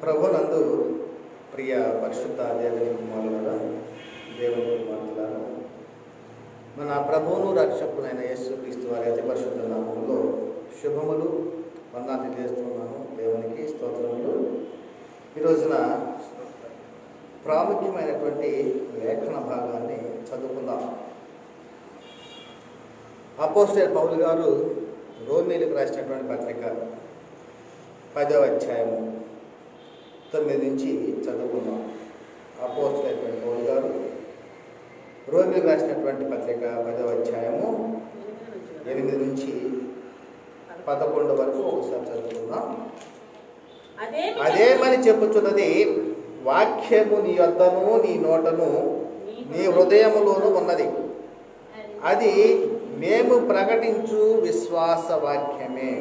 ప్రభునందు ప్రియ పరిశుద్ధ దేవుని కుమారులారా, దేవుని కుమార్తెలారా, మన ప్రభువును రక్షకుడైన యేసుక్రీస్తు వారి అతి పరిశుద్ధ నామములో శుభములు వందనాలు తెలియజేస్తున్నాను. దేవునికి స్తోత్రములు. ఈ రోజున ప్రాముఖ్యమైనటువంటి లేఖన భాగాన్ని చదువుకుందాం. అపోస్తలుడైన పౌలు గారు రోమీయులకు రాసినటువంటి పత్రిక 10వ అధ్యాయము 9 నుంచి చదువుకుందాం. అపోస్తలుడైన పౌలు గారు రోమీయులకు రాసినటువంటి పత్రిక 10వ అధ్యాయము 8 నుంచి 11 వరకు ఒకసారి చదువుకుందాం. అదేమని చెప్పుచున్నది, వాక్యము నీ యొద్దను నీ నోటను నీ హృదయములోను ఉన్నది, అది మేము ప్రకటించు విశ్వాస వాక్యమే.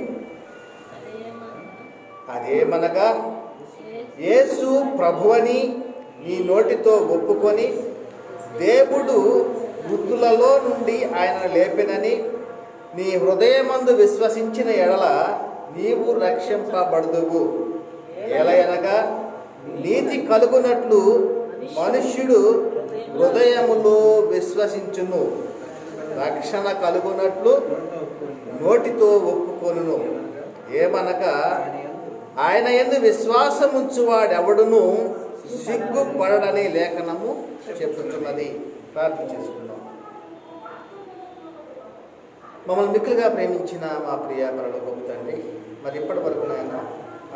అదేమనగా, యేసు ప్రభువని నీ నోటితో ఒప్పుకొని దేవుడు మృతులలో నుండి ఆయన లేపెనని నీ హృదయమందు విశ్వసించిన ఎడల నీవు రక్షింపబడుదువు. ఎలయనగా, నీతి కలుగునట్లు మనుష్యుడు హృదయములో విశ్వసించును, రక్షణ కలుగునట్లు నోటితో ఒప్పుకొనును. ఏమనగా, ఆయన యందు విశ్వాసముంచువాడెవడును సిగ్గుపడడని లేఖనము చెప్పుతున్నది. ప్రార్థన చేసుకుందాం. మమ్మల్ని మిక్కులుగా ప్రేమించిన మా ప్రియ పరలోకపు తండ్రి, మరి ఇప్పటి వరకు నాయన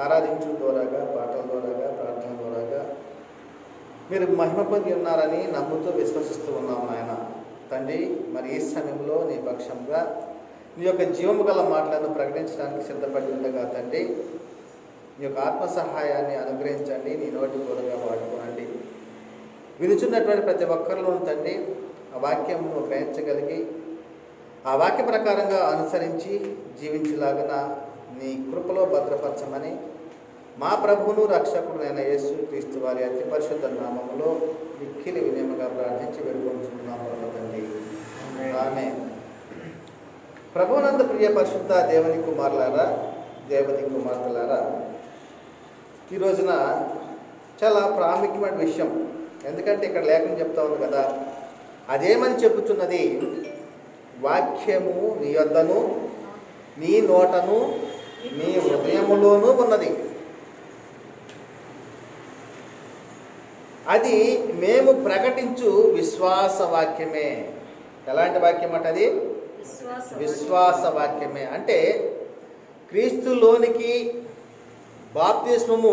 ఆరాధించు ద్వారాగా, పాటల ద్వారాగా, ప్రార్థన ద్వారాగా మీరు మహిమ పొంది ఉన్నారని నమ్ముతూ విశ్వసిస్తూ ఉన్నాం నాయన తండ్రి. మరి ఈ సమయంలో నీ పక్షంగా నీ యొక్క జీవము గల మాటలను ప్రకటించడానికి సిద్ధపడి ఉండగా తండ్రి, నీ యొక్క ఆత్మ సహాయాన్ని అనుగ్రహించండి. నీ నోటి కూరగా వాడుకోనండి. వినుచున్నటువంటి ప్రతి ఒక్కరిలోనూ తండ్రి ఆ వాక్యమును గ్రహించగలిగి ఆ వాక్య ప్రకారంగా అనుసరించి జీవించలాగన నీ కృపలో భద్రపరచమని మా ప్రభువును రక్షకుడైన యేసుక్రీస్తు వారి అతి పరిశుద్ధ నామములో మిక్కిలి వినయముగా ప్రార్థించి వేడుకొంటున్నాము తండ్రి. ఆమేన్. ప్రభువునందు ప్రియ పరిశుద్ధ దేవుని కుమారులారా, దేవుని కుమార్తెలారా, ఈ రోజున చాలా ప్రాముఖ్యమైన విషయం. ఎందుకంటే ఇక్కడ లేఖనం చెప్తా ఉంది కదా, అదేమని చెప్పుచున్నది, వాక్యము నీ యొద్దను నీ నోటను నీ హృదయములోనూ ఉన్నది, అది మేము ప్రకటించు విశ్వాస వాక్యమే. ఎలాంటి వాక్యం అంటే అది విశ్వాస వాక్యమే. అంటే క్రీస్తులోనికి బాప్తిస్మము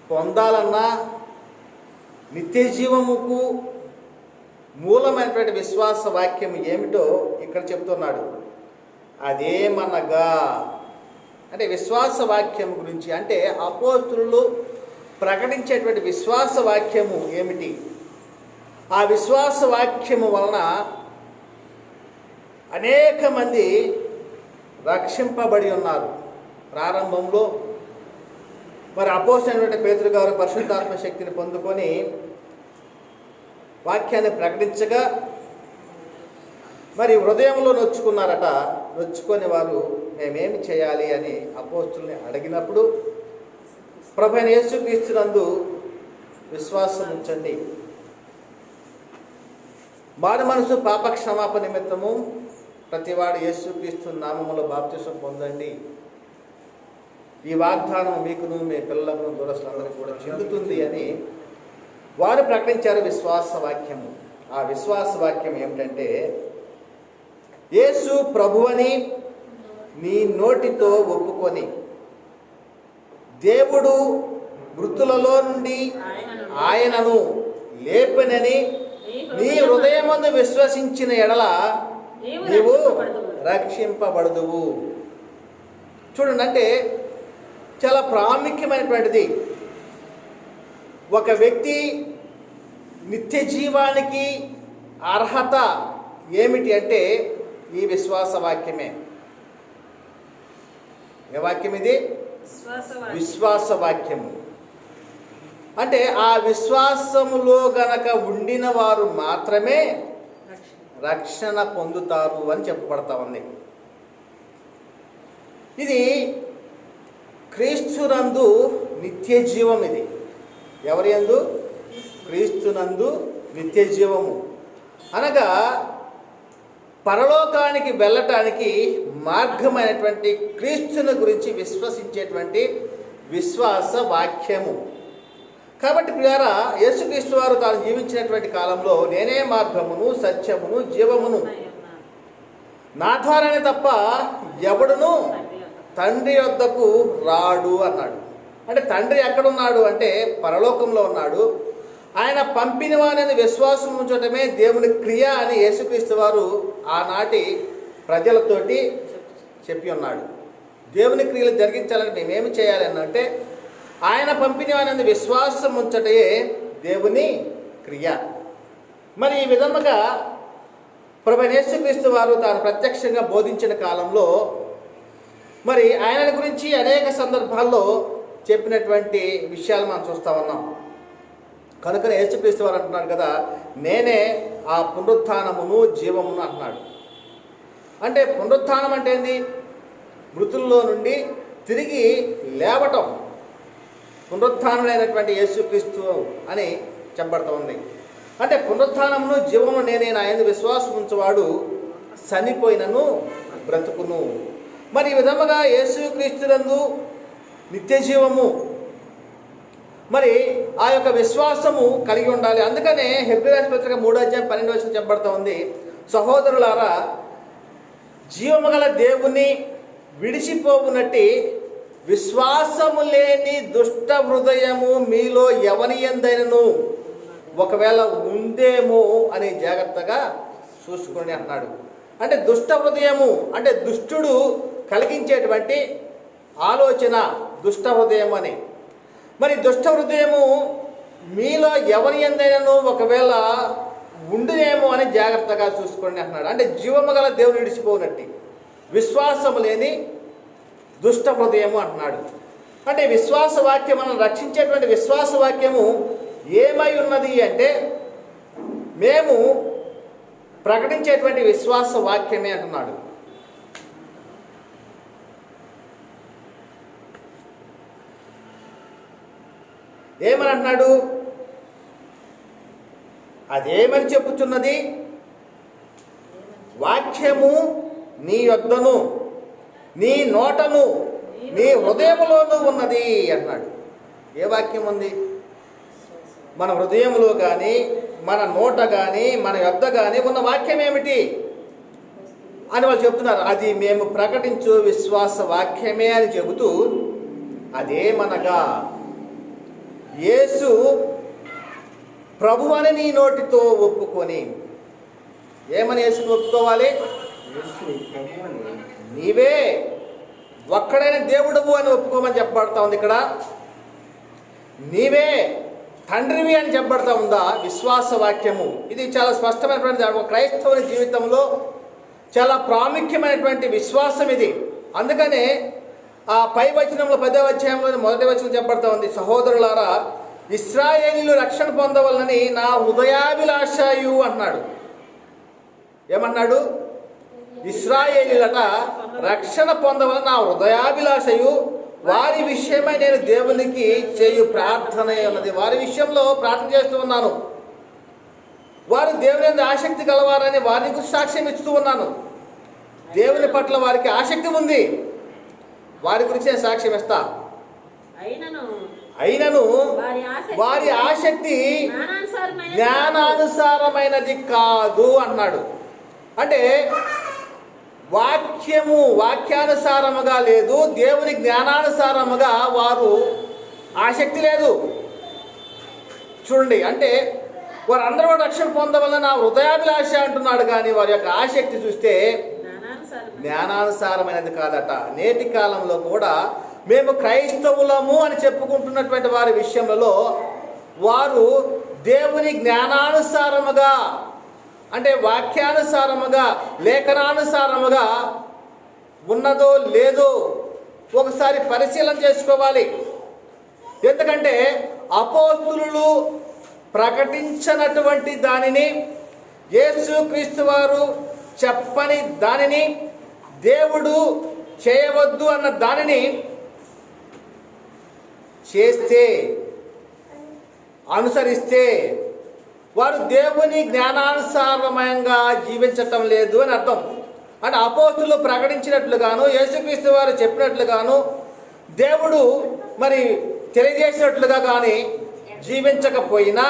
పొందాలన్నా నిత్య జీవముకు మూలమైనటువంటి విశ్వాస వాక్యం ఏమిటో ఇక్కడ చెప్తున్నాడు. అదేమనగా అంటే విశ్వాస వాక్యం గురించి, అంటే అపోస్తలులు ప్రకటించేటువంటి విశ్వాస వాక్యము ఏమిటి, ఆ విశ్వాస వాక్యము వలన అనేక మంది రక్షింపబడి ఉన్నారు. ప్రారంభంలో మరి అపోస్తలుడైన పేతురు గారు పరిశుద్ధాత్మ శక్తిని పొందుకొని వాక్యాన్ని ప్రకటించగా మరి హృదయంలో నొచ్చుకున్నారట. నొచ్చుకొని వారు మేమేమి చేయాలి అని అపోస్తలుని అడిగినప్పుడు, ప్రభువైన యేసుక్రీస్తునందు విశ్వాసం ఉంచండి, మారు మనసు పాప క్షమాపణ నిమిత్తము ప్రతివాడు యేసుక్రీస్తు నామములో బాప్తిసం పొందండి, ఈ వాగ్దానం మీకును మీ పిల్లలకు దూరస్తులందరికీ కూడా చెందుతుంది అని వారు ప్రకటించారు విశ్వాస వాక్యము. ఆ విశ్వాస వాక్యం ఏమిటంటే, యేసు ప్రభువని నీ నోటితో ఒప్పుకొని దేవుడు మృతులలో నుండి ఆయనను లేపెనని నీ హృదయమందు విశ్వసించిన ఎడల నీవు రక్షింపబడుదువు. చూడండి, అంటే చాలా ప్రాముఖ్యమైనటువంటిది. ఒక వ్యక్తి నిత్య జీవానికి అర్హత ఏమిటి అంటే ఈ విశ్వాస వాక్యమే. ఏ వాక్యం ఇది? విశ్వాస వాక్యము. అంటే ఆ విశ్వాసములో గనక ఉండిన వారు మాత్రమే రక్షణ పొందుతారు అని చెప్పబడతా ఉంది. ఇది క్రీస్తునందు నిత్య జీవం. ఇది ఎవరి యందు? క్రీస్తునందు నిత్య జీవము. అనగా పరలోకానికి వెళ్ళటానికి మార్గమైనటువంటి క్రీస్తుని గురించి విశ్వసించేటువంటి విశ్వాస వాక్యము. కాబట్టి ప్రియారా, యేసుక్రీస్తు వారు తాను జీవించినటువంటి కాలంలో నేనే మార్గమును సత్యమును జీవమును, నా ద్వారానే తప్ప ఎవడును తండ్రి వద్దకు రాడు అన్నాడు. అంటే తండ్రి ఎక్కడున్నాడు అంటే పరలోకంలో ఉన్నాడు. ఆయన పంపిన వారిని విశ్వాసం ఉంచటమే దేవుని క్రియ అని యేసుక్రీస్తు వారు ఆనాటి ప్రజలతోటి చెప్పి ఉన్నాడు. దేవుని క్రియలు జరిగించాలని మేమేమి చేయాలి అంటే ఆయన పంపిన వారిని విశ్వాసం ఉంచటే దేవుని క్రియ. మరి ఈ విధముగా ప్రభువైన యేసుక్రీస్తు వారు తాను ప్రత్యక్షంగా బోధించిన కాలంలో మరి ఆయన గురించి అనేక సందర్భాల్లో చెప్పినటువంటి విషయాలు మనం చూస్తూ ఉన్నాం. కనుక యేసుక్రీస్తు వారు అంటున్నాడు కదా, నేనే ఆ పునరుత్థానమును జీవమును అంటున్నాడు. అంటే పునరుత్థానం అంటే ఏంది? మృతుల్లో నుండి తిరిగి లేవటం. పునరుత్థానుడైనటువంటి యేసుక్రీస్తు అని చెప్పబడుతూ ఉంది. అంటే పునరుత్థానమును జీవమును నేనే, నా యందు విశ్వాసం ఉంచువాడు చనిపోయినను బ్రతుకును. మరి ఈ విధముగా యేసుక్రీస్తునందు నిత్య జీవము, మరి ఆ యొక్క విశ్వాసము కలిగి ఉండాలి. అందుకనే హెబ్రీయులకు పత్రిక 3:12 చెప్పబడుతూ ఉంది, సహోదరులారా, జీవము గల దేవుని విడిచిపోవునట్టి విశ్వాసము లేని దుష్ట హృదయము మీలో ఎవని యందైనను ఒకవేళ ఉందేమో అని జాగ్రత్తగా చూసుకొని అన్నాడు. అంటే దుష్ట హృదయము అంటే దుష్టుడు కలిగించేటువంటి ఆలోచన దుష్ట హృదయం అని. మరి దుష్ట హృదయము మీలో ఎవరి యందైనను ఒకవేళ ఉండునేమో అని జాగ్రత్తగా చూసుకోండి అంటున్నాడు. అంటే జీవము గల దేవుని విడిచిపోనట్టి విశ్వాసము లేని దుష్ట హృదయము అంటున్నాడు. అంటే విశ్వాస వాక్యం, మనం రక్షించేటువంటి విశ్వాస వాక్యము ఏమై ఉన్నది అంటే మేము ప్రకటించేటువంటి విశ్వాస వాక్యమే అంటున్నాడు. ఏమని అంటున్నాడు? అదేమని చెప్పుచున్నది? వాక్యము నీ యొద్దను నీ నోటను నీ హృదయములోనూ ఉన్నది అన్నాడు. ఏ వాక్యం ఉంది? మన హృదయంలో కానీ మన నోట కానీ మన యొద్ద కానీ ఉన్న వాక్యం ఏమిటి అని వాళ్ళు చెప్తున్నారు. అది మేము ప్రకటించు విశ్వాస వాక్యమే అని చెబుతూ, అదేమనగా యేసు ప్రభువని నీ నోటితో ఒప్పుకొని. ఏమని యేసుని ఒప్పుకోవాలి? నీవే ఒక్కడైన దేవుడవు అని ఒప్పుకోమని చెప్పబడతా ఉంది. ఇక్కడ నీవే తండ్రివి అని చెప్పబడతా ఉందా విశ్వాస వాక్యము. ఇది చాలా స్పష్టమైనటువంటి ఒక క్రైస్తవుని జీవితంలో చాలా ప్రాముఖ్యమైనటువంటి విశ్వాసం ఇది. అందుకనే ఆ పై వచనంలో 10వ అధ్యాయంలోని 1వ వచనం చెప్పబడతా ఉంది, సహోదరులారా, ఇశ్రాయేలీయులు రక్షణ పొందవలనని నా హృదయాభిలాషయు అన్నాడు. ఏమన్నాడు? ఇశ్రాయేలీయులట రక్షణ పొందవలని నా హృదయాభిలాషయు, వారి విషయమై నేను దేవునికి చేయు ప్రార్థన ఉన్నది. వారి విషయంలో ప్రార్థన చేస్తూ ఉన్నాను. వారు దేవుని మీద ఆసక్తి గలవారని వారిని గురించి సాక్ష్యం ఇస్తూ ఉన్నాను. దేవుని పట్ల వారికి ఆసక్తి ఉంది, వారి గురించి నేను సాక్ష్యం ఇస్తా. అయినను వారి ఆసక్తి జ్ఞానానుసారమైనది కాదు అన్నాడు. అంటే వాక్యానుసారముగా లేదు, దేవుని జ్ఞానానుసారముగా వారు ఆసక్తి లేదు. చూడండి, అంటే వారందరూ రక్షణ పొందవలన నా హృదయాభిలాష అంటున్నాడు, కానీ వారి యొక్క ఆసక్తి చూస్తే జ్ఞానానుసారమైనది కాదట. నేటి కాలంలో కూడా మేము క్రైస్తవులము అని చెప్పుకుంటున్నటువంటి వారి విషయంలో వారు దేవుని జ్ఞానానుసారముగా అంటే వాక్యానుసారముగా లేఖనానుసారముగా ఉన్నదో లేదో ఒకసారి పరిశీలన చేసుకోవాలి. ఎందుకంటే అపోస్తులు ప్రకటించినటువంటి దానిని, యేసుక్రీస్తు వారు చెప్పని దానిని, దేవుడు చేయవద్దు అన్న దానిని చేస్తే, అనుసరిస్తే వారు దేవుని జ్ఞానానుసారమంగా జీవించటం లేదు అని అర్థం. అంటే అపోస్తులు ప్రకటించినట్లుగాను, యేసుక్రీస్తు వారు చెప్పినట్లుగాను, దేవుడు మరి తెలియజేసినట్లుగా కానీ జీవించకపోయినా,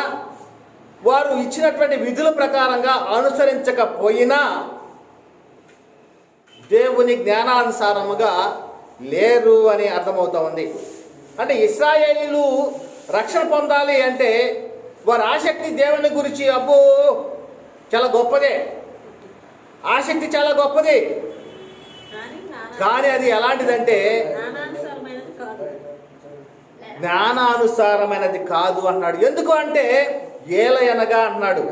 వారు ఇచ్చినటువంటి విధుల ప్రకారంగా అనుసరించకపోయినా దేవుని జ్ఞానానుసారముగా లేరు అని అర్థమవుతా ఉంది. అంటే ఇశ్రాయేలీలు రక్షణ పొందాలి అంటే వారి ఆసక్తి దేవుని గురించి అబ్బో చాలా గొప్పదే, ఆసక్తి చాలా గొప్పది, కానీ అది ఎలాంటిదంటే జ్ఞానానుసారమైనది కాదు అన్నాడు. ఎందుకు అంటే ఏలయనగా అన్నాడు,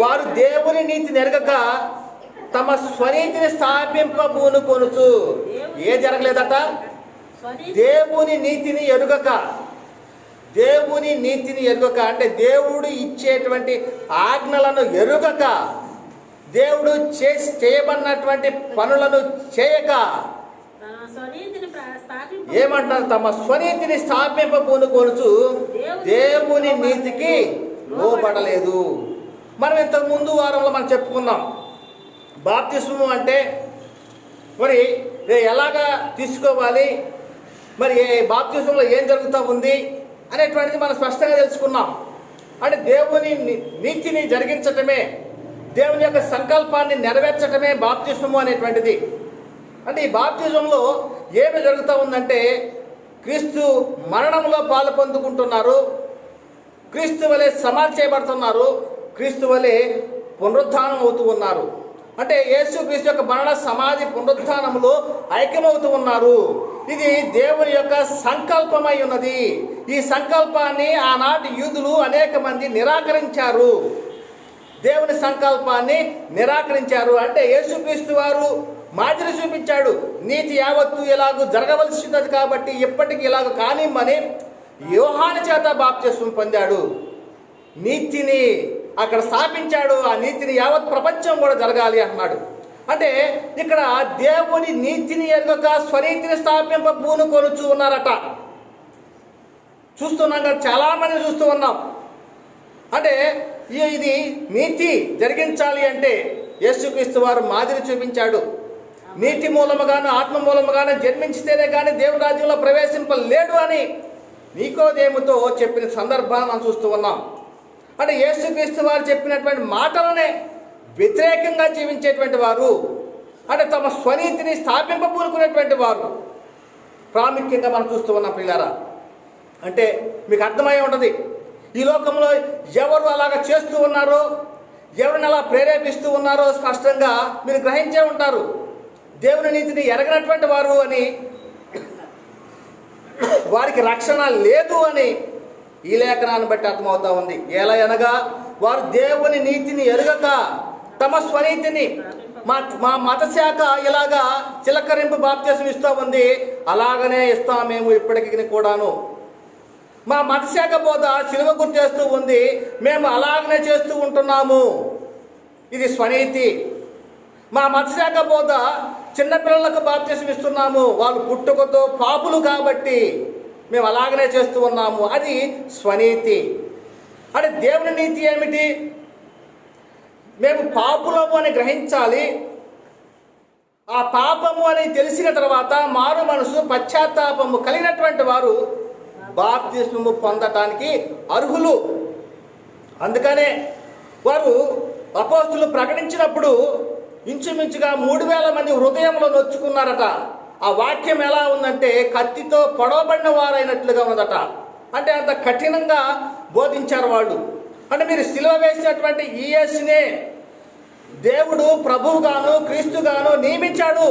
వారు దేవుని నీతిని ఎరగక తమ స్వనీతిని స్థాపింపబూనుకొనుచు. ఏ జరగలేదట? దేవుని నీతిని ఎరుగక, దేవుని నీతిని ఎరుగక అంటే దేవుడు ఇచ్చేటువంటి ఆజ్ఞలను ఎరుగక, దేవుడు చేయబడినటువంటి పనులను చేయక ఏమంటారు? తమ స్వనీతిని స్థాపింపబూనుకొనుచు దేవుని నీతికి లోబడలేదు. మనం ఇంతకు ముందు వారంలో మనం చెప్పుకున్నాం, బాప్తిస్మము అంటే మరి ఎలాగా తీసుకోవాలి, మరి బాప్తిస్మంలో ఏం జరుగుతూ ఉంది అనేటువంటిది మనం స్పష్టంగా తెలుసుకున్నాం. అంటే దేవుని నీతిని జరిగించటమే, దేవుని యొక్క సంకల్పాన్ని నెరవేర్చటమే బాప్తిస్మము అనేటువంటిది. అంటే ఈ బాప్తిజంలో ఏమి జరుగుతూ ఉందంటే క్రీస్తు మరణంలో పాలు పొందుకుంటున్నారు, క్రీస్తు వలె సమాధి చేయబడుతున్నారు, క్రీస్తు వలె పునరుద్ధానం అవుతూ ఉన్నారు. అంటే యేసు క్రీస్తు యొక్క మరణ సమాధి పునరుద్ధానంలో ఐక్యమవుతూ ఉన్నారు. ఇది దేవుని యొక్క సంకల్పమై ఉన్నది. ఈ సంకల్పాన్ని ఆనాటి యూదులు అనేక మంది నిరాకరించారు, దేవుని సంకల్పాన్ని నిరాకరించారు. అంటే యేసుక్రీస్తు వారు మాదిరి చూపించాడు, నీతి యావత్తు ఇలాగూ జరగవలసినది కాబట్టి ఎప్పటికీ ఇలాగ కానిమ్మని యోహాను చేత బాప్తిస్మం పొందాడు, నీతిని అక్కడ స్థాపించాడు. ఆ నీతిని యావత్ ప్రపంచం కూడా జరగాలి అన్నాడు. అంటే ఇక్కడ దేవుని నీతిని ఎరుగక స్వనీతిని స్థాపింపబూనుకొనుచు ఉన్నారట. చూస్తున్నాం కదా, చాలామంది చూస్తూ ఉన్నాం. అంటే ఇది నీతి జరిగించాలి అంటే యేసుక్రీస్తు వారు మాదిరి చూపించాడు. నీతి మూలముగాను ఆత్మ మూలముగాను జన్మించితేనే కానీ దేవుని రాజ్యంలో ప్రవేశింపలేడు అని నికోదేముతో చెప్పిన సందర్భాన్ని మనం చూస్తూ ఉన్నాం. అంటే యేసుక్రీస్తు వారు చెప్పినటువంటి మాటలనే వ్యతిరేకంగా జీవించేటువంటి వారు, అంటే తమ స్వనీతిని స్థాపింపబూనుకునేటువంటి వారు ప్రాముఖ్యంగా మనం చూస్తూ ఉన్నాం పిల్లారా. అంటే మీకు అర్థమై ఉంటుంది, ఈ లోకంలో ఎవరు అలాగ చేస్తూ ఉన్నారో, ఎవరిని అలా ప్రేరేపిస్తూ ఉన్నారో స్పష్టంగా మీరు గ్రహించే ఉంటారు. దేవుని నీతిని ఎరగనటువంటి వారు అని, వారికి రక్షణ లేదు అని ఈ లేఖనాన్ని బట్టి అర్థమవుతా ఉంది. ఎలా అనగా వారు దేవుని నీతిని ఎరగక తమ స్వనీతిని, మా మత శాఖ ఇలాగా చిలకరింపు బాప్తిస్మం ఇస్తూ ఉంది, అలాగనే ఇస్తాం మేము ఇప్పటికీ కూడాను. మా మత శాఖ బోధ సిలువ గుర్తు చేస్తూ ఉంది, మేము అలాగనే చేస్తూ ఉంటున్నాము, ఇది స్వనీతి. మా మత శాఖ బోధ చిన్నపిల్లలకు బాప్తిస్మం ఇస్తున్నాము, వాళ్ళు పుట్టుకతో పాపులు కాబట్టి మేము అలాగనే చేస్తూ ఉన్నాము, అది స్వనీతి. అంటే దేవుని నీతి ఏమిటి? మేము పాపులము అని గ్రహించాలి, ఆ పాపము అని తెలిసిన తర్వాత మారు మనసు పశ్చాత్తాపము కలిగినటువంటి వారు బాప్తిస్మము పొందటానికి అర్హులు. అందుకనే వారు అపోస్తులు ప్రకటించినప్పుడు ఇంచుమించుగా 3000 మంది హృదయంలో నొచ్చుకున్నారట. ఆ వాక్యం ఎలా ఉందంటే కత్తితో పొడవబడిన వారైనట్లుగా ఉన్నదట. అంటే అంత కఠినంగా బోధించారు వాళ్ళు. అంటే మీరు సిలువ వేసినటువంటి ఈ యేసునే దేవుడు ప్రభువుగాను క్రీస్తుగాను నియమించాడు,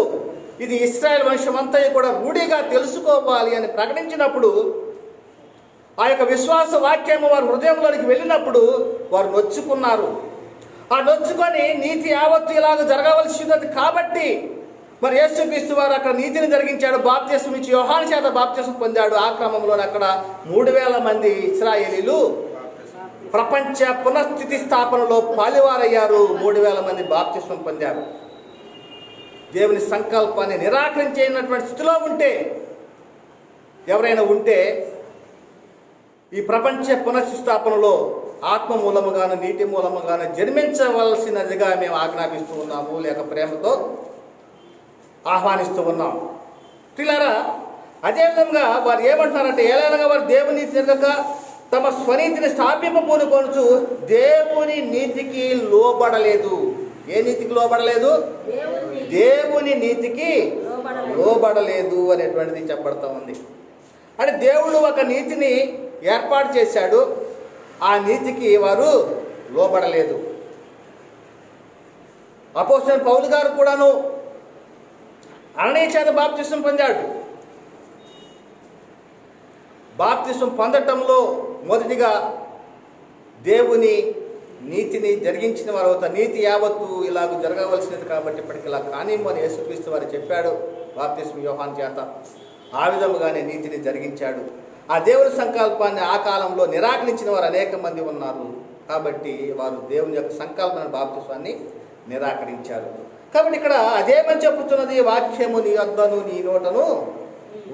ఇది ఇశ్రాయేల్ వంశమంతా కూడా రూఢిగా తెలుసుకోవాలి అని ప్రకటించినప్పుడు ఆ యొక్క విశ్వాస వాక్యము వారి హృదయంలోనికి వెళ్ళినప్పుడు వారు నొచ్చుకున్నారు. ఆ నొచ్చుకొని నీతి యావత్తు ఇలాగ జరగవలసినది కాబట్టి మరి యేసుక్రీస్తు వారు అక్కడ నీతిని జరిగించాడు, బాప్తిస్మం ఇచ్చి యోహాను చేత బాప్తిస్మం పొందాడు. ఆ క్రమంలోనే అక్కడ 3000 మంది ఇశ్రాయేలీలు ప్రపంచ పునఃస్థితి స్థాపనలో పాలివారయ్యారు. 3000 మంది బాప్తిస్మం పొందారు. దేవుని సంకల్పాన్ని నిరాకరించేటువంటి స్థితిలో ఉంటే, ఎవరైనా ఉంటే ఈ ప్రపంచ పునఃస్థాపనలో ఆత్మ మూలముగాను నీటి మూలముగాను జన్మించవలసినదిగా మేము ఆజ్ఞాపిస్తూ ఉన్నాము, లేక ప్రేమతో ఆహ్వానిస్తూ ఉన్నాం. పిల్లరా, అదేవిధంగా వారు ఏమంటున్నారంటే, ఏలైనగా వారు దేవుని తిరగక తమ స్వనీతిని స్థాపింపబూనుకొనుచు దేవుని నీతికి లోబడలేదు. ఏ నీతికి లోబడలేదు? దేవుని నీతికి లోబడలేదు అనేటువంటిది చెప్పబడతా ఉంది. అంటే దేవుడు ఒక నీతిని ఏర్పాటు చేశాడు, ఆ నీతికి వారు లోబడలేదు. అపోస్తలుడైన పౌలు గారు కూడాను అననీయ చేత బాప్తిసం పొందాడు. బాప్తిసం పొందటంలో మొదటిగా దేవుని నీతిని జరిగించిన వారు అవుతారు. నీతి యావత్తు ఇలాగ జరగవలసినది కాబట్టి ఇప్పటికి ఇలా కానిమ్ము అని యేసుక్రీస్తు వారు చెప్పాడు బాప్తిసం యోహాను చేత. ఆ విధముగానే నీతిని జరిగించాడు. ఆ దేవుని సంకల్పాన్ని ఆ కాలంలో నిరాకరించిన వారు అనేక మంది ఉన్నారు. కాబట్టి వారు దేవుని యొక్క సంకల్పాన్ని బాప్తిస్వాన్ని నిరాకరించారు. కాబట్టి ఇక్కడ అదేమని చెప్పుతున్నది? వాక్యము నీ వద్దను నీ నోటను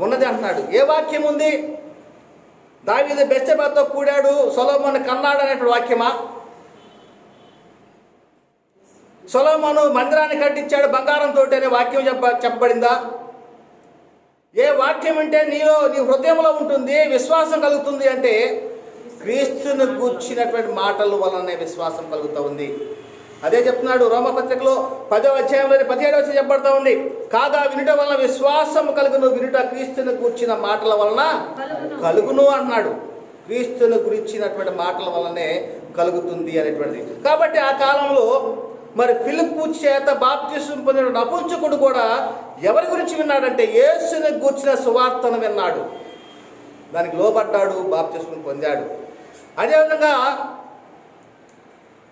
ఉన్నది అంటున్నాడు. ఏ వాక్యం ఉంది? దావీదు బెత్షెబాతో కూడాడు, సొలొమోను కన్నాడు అనేటువంటి వాక్యమా? సొలొమోను మందిరాన్ని కట్టించాడు బంగారంతో అనే వాక్యం చెప్పబడిందా? ఏ వాక్యం అంటే నీలో నీ హృదయంలో ఉంటుంది, విశ్వాసం కలుగుతుంది అంటే క్రీస్తును గూర్చినటువంటి మాటల వలనే విశ్వాసం కలుగుతూ ఉంది. అదే చెప్తున్నాడు రోమపత్రికలో 10వ అధ్యాయంలో 17వ వచనం చెప్పబడతా ఉంది. కాగా వినుట వలన విశ్వాసం కలుగును, వినుట క్రీస్తును గూర్చిన మాటల వలన కలుగును అన్నాడు. క్రీస్తును గురించినటువంటి మాటల వలనే కలుగుతుంది అనేటువంటిది. కాబట్టి ఆ కాలంలో మరి ఫిలిప్పు చేత బాప్తిసం పొందిన నపుంసకుడు కూడా ఎవరి గురించి విన్నాడంటే యేసుని గూర్చిన సువార్తను విన్నాడు, దానికి లోబడ్డాడు, బాప్తిసం పొందాడు. అదేవిధంగా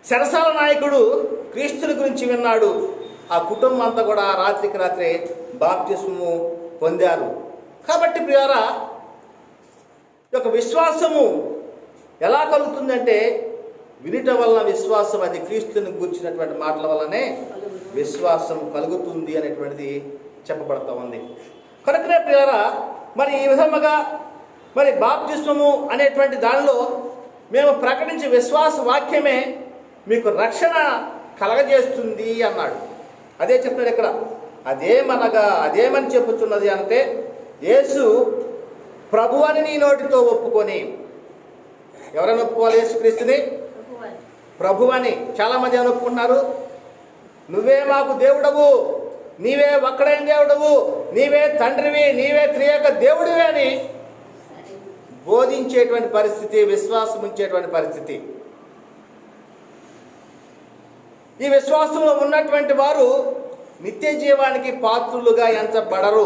చెరసాల నాయకుడు క్రీస్తుని గురించి విన్నాడు. ఆ కుటుంబం అంతా కూడా రాత్రికి రాత్రే బాప్తిస్మము పొందారు. కాబట్టి ప్రియారా, ఈ యొక్క విశ్వాసము ఎలా కలుగుతుందంటే వినుట వలన విశ్వాసం, అది క్రీస్తుని గూర్చినటువంటి మాటల వల్లనే విశ్వాసం కలుగుతుంది అనేటువంటిది చెప్పబడతా ఉంది. కనుకనే ప్రియారా, మరి ఈ విధముగా మరి బాప్తిస్మము అనేటువంటి దానిలో మేము ప్రకటించే విశ్వాస వాక్యమే మీకు రక్షణ కలగజేస్తుంది అన్నాడు. అదే చెప్తున్నాడు ఇక్కడ. అదేమని చెబుతున్నది అంటే, యేసు ప్రభు అని నీ నోటితో ఒప్పుకొని. ఎవరైనా ఒప్పుకోవాలి యేసుక్రీస్తుని ప్రభు అని? చాలామంది ఏమని ఒప్పుకున్నారు? నువ్వే మాకు దేవుడవు, నీవే ఒక్కడైన దేవుడవు, నీవే తండ్రివి, నీవే త్రియేక దేవుడివి అని బోధించేటువంటి పరిస్థితి, విశ్వాసం ఉంచేటువంటి పరిస్థితి. ఈ విశ్వాసంలో ఉన్నటువంటి వారు నిత్య జీవానికి పాత్రులుగా ఎంచబడరు.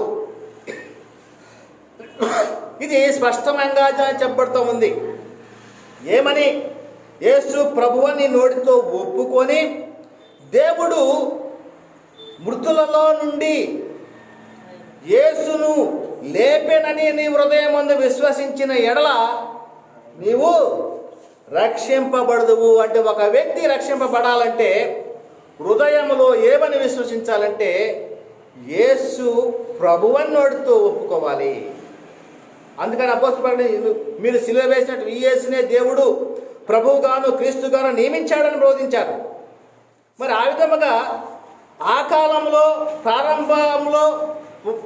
ఇది స్పష్టంగా చెప్పబడుతూ ఉంది. ఏమని? యేసు ప్రభువుని నోటితో ఒప్పుకొని దేవుడు మృతులలో నుండి యేసును లేపెనని నీ హృదయమందు విశ్వసించిన ఎడల నీవు రక్షింపబడదువు. అంటే ఒక వ్యక్తి రక్షింపబడాలంటే హృదయంలో ఏమని విశ్వసించాలంటే యేసు ప్రభువని నోటితో ఒప్పుకోవాలి. అందుకని అపోస్తలుడు మీరు సిలువ వేసినట్టు ఈ యేసునే దేవుడు ప్రభువుగాను క్రీస్తుగాను నియమించాడని బోధించారు. మరి ఆ విధముగా ఆ కాలంలో ప్రారంభంలో